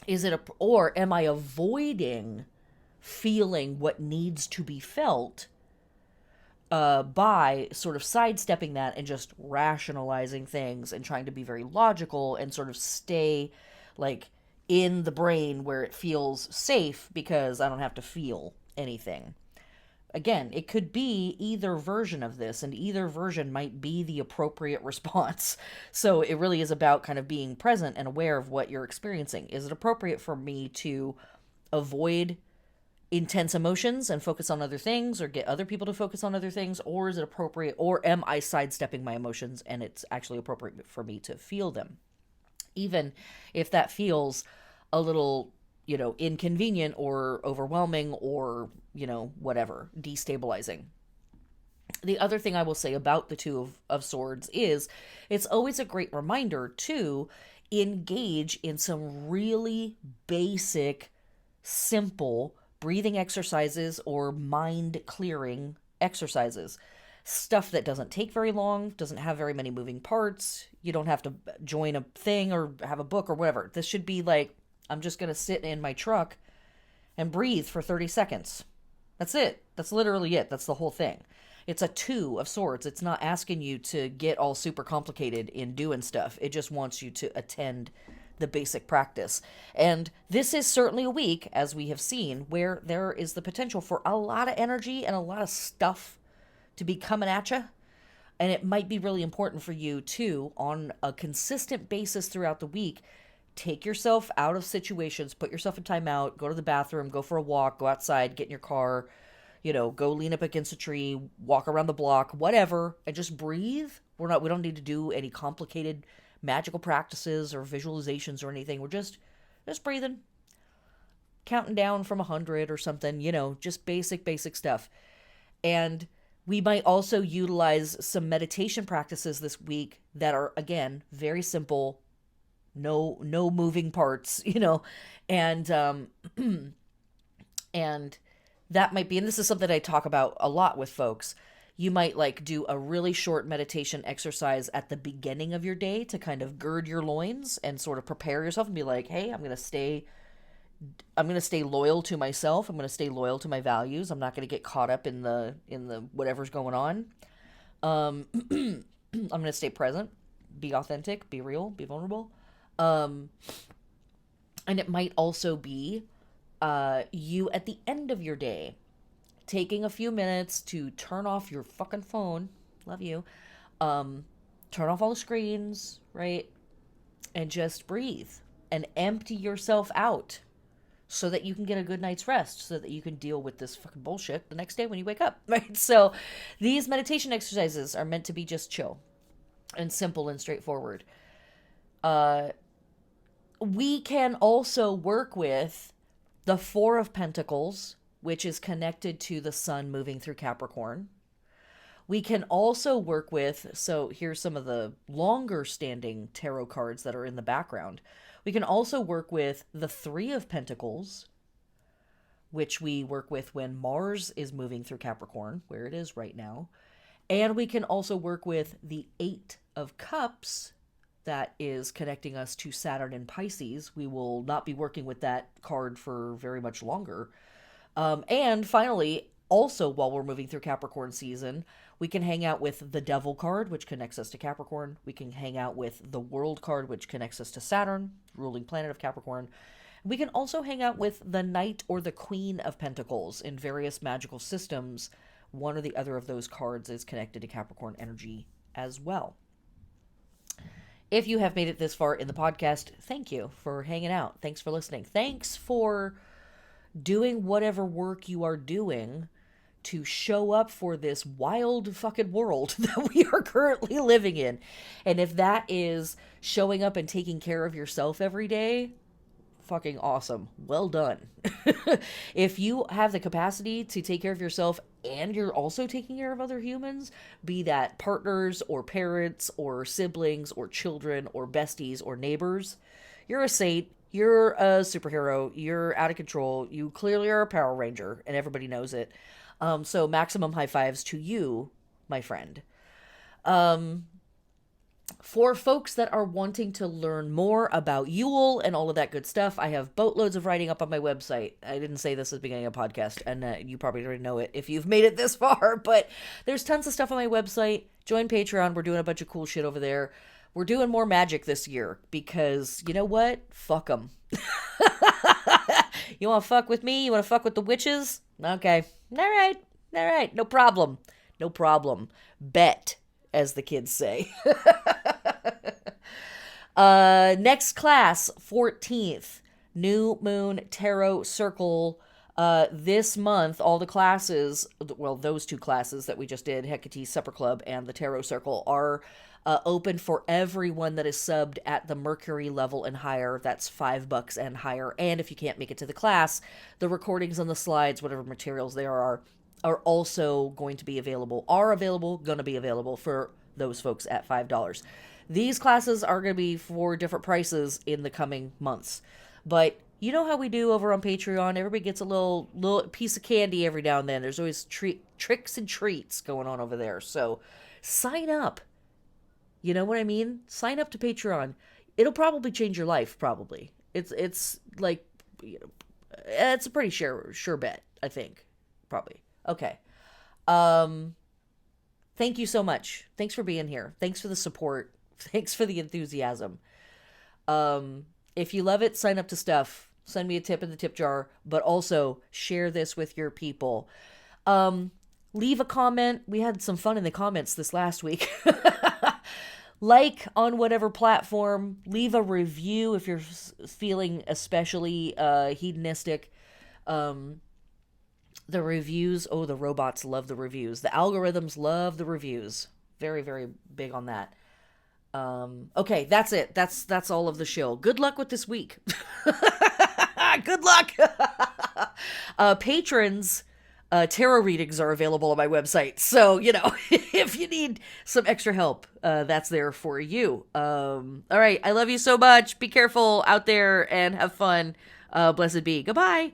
am I avoiding feeling what needs to be felt by sort of sidestepping that and just rationalizing things and trying to be very logical and sort of stay like in the brain where it feels safe because I don't have to feel anything. Again, it could be either version of this, and either version might be the appropriate response. So it really is about kind of being present and aware of what you're experiencing. Is it appropriate for me to avoid intense emotions and focus on other things, or get other people to focus on other things? Or is it appropriate, or am I sidestepping my emotions and it's actually appropriate for me to feel them? Even if that feels a little, inconvenient or overwhelming or, whatever, destabilizing. The other thing I will say about the Two of Swords is it's always a great reminder to engage in some really basic, simple breathing exercises or mind clearing exercises. Stuff that doesn't take very long, doesn't have very many moving parts. You don't have to join a thing or have a book or whatever. This should be like, I'm just going to sit in my truck and breathe for 30 seconds. That's it. That's literally it. That's the whole thing. It's a Two of Swords. It's not asking you to get all super complicated in doing stuff. It just wants you to attend the basic practice. And this is certainly a week, as we have seen, where there is the potential for a lot of energy and a lot of stuff to be coming at you. And it might be really important for you to, on a consistent basis throughout the week, take yourself out of situations, put yourself in timeout, go to the bathroom, go for a walk, go outside, get in your car, go lean up against a tree, walk around the block, whatever, and just breathe. We don't need to do any complicated magical practices or visualizations or anything. We're just breathing, counting down from 100 or something, just basic stuff. And we might also utilize some meditation practices this week that are, again, very simple, no moving parts, and and that might be, and this is something I talk about a lot with folks. You might like do a really short meditation exercise at the beginning of your day to kind of gird your loins and sort of prepare yourself and be like, hey, I'm going to stay loyal to myself. I'm going to stay loyal to my values. I'm not going to get caught up in the whatever's going on. I'm going to stay present, be authentic, be real, be vulnerable. And it might also be you at the end of your day taking a few minutes to turn off your fucking phone. Love you. Turn off all the screens, right? And just breathe and empty yourself out so that you can get a good night's rest, so that you can deal with this fucking bullshit the next day when you wake up, right? So these meditation exercises are meant to be just chill and simple and straightforward. We can also work with the Four of Pentacles, which is connected to the sun moving through Capricorn. We can also work with, so here's some of the longer standing tarot cards that are in the background. We can also work with the Three of Pentacles, which we work with when Mars is moving through Capricorn, where it is right now. And we can also work with the Eight of Cups, that is connecting us to Saturn and Pisces. We will not be working with that card for very much longer. And finally, also while we're moving through Capricorn season, we can hang out with the Devil card, which connects us to Capricorn. We can hang out with the World card, which connects us to Saturn, ruling planet of Capricorn. We can also hang out with the Knight or the Queen of Pentacles in various magical systems. One or the other of those cards is connected to Capricorn energy as well. If you have made it this far in the podcast, thank you for hanging out. Thanks for listening. Thanks for doing whatever work you are doing to show up for this wild fucking world that we are currently living in. And if that is showing up and taking care of yourself every day, fucking awesome. Well done. If you have the capacity to take care of yourself and you're also taking care of other humans, be that partners or parents or siblings or children or besties or neighbors, you're a saint, you're a superhero, you're out of control, you clearly are a Power Ranger, and everybody knows it. So maximum high fives to you, my friend. For folks that are wanting to learn more about Yule and all of that good stuff, I have boatloads of writing up on my website. I didn't say this at the beginning of the podcast, and you probably already know it if you've made it this far, but there's tons of stuff on my website. Join Patreon. We're doing a bunch of cool shit over there. We're doing more magic this year because, you know what? Fuck them. You want to fuck with me? You want to fuck with the witches? Okay. All right. All right. No problem. No problem. Bet, as the kids say. Next class, 14th, New Moon Tarot Circle. This month, all the classes, well, those two classes that we just did, Hecate's Supper Club and the Tarot Circle, are open for everyone that is subbed at the Mercury level and higher. That's $5 and higher. And if you can't make it to the class, the recordings and the slides, whatever materials there are also going to be available, going to be available for those folks at $5. These classes are going to be for different prices in the coming months. But you know how we do over on Patreon? Everybody gets a little piece of candy every now and then. There's always tricks and treats going on over there. So sign up. You know what I mean? Sign up to Patreon. It'll probably change your life, probably. It's like, you know, it's a pretty sure bet, I think. Probably. Okay. Thank you so much. Thanks for being here. Thanks for the support. Thanks for the enthusiasm. If you love it, sign up to stuff. Send me a tip in the tip jar, but also share this with your people. Leave a comment. We had some fun in the comments this last week. Like on whatever platform. Leave a review if you're feeling especially hedonistic. The reviews, the robots love the reviews. The algorithms love the reviews. Very, very big on that. Okay, that's it. That's all of the show. Good luck with this week. Good luck. Patrons, tarot readings are available on my website. So, you know, if you need some extra help, that's there for you. All right. I love you so much. Be careful out there and have fun. Blessed be. Goodbye.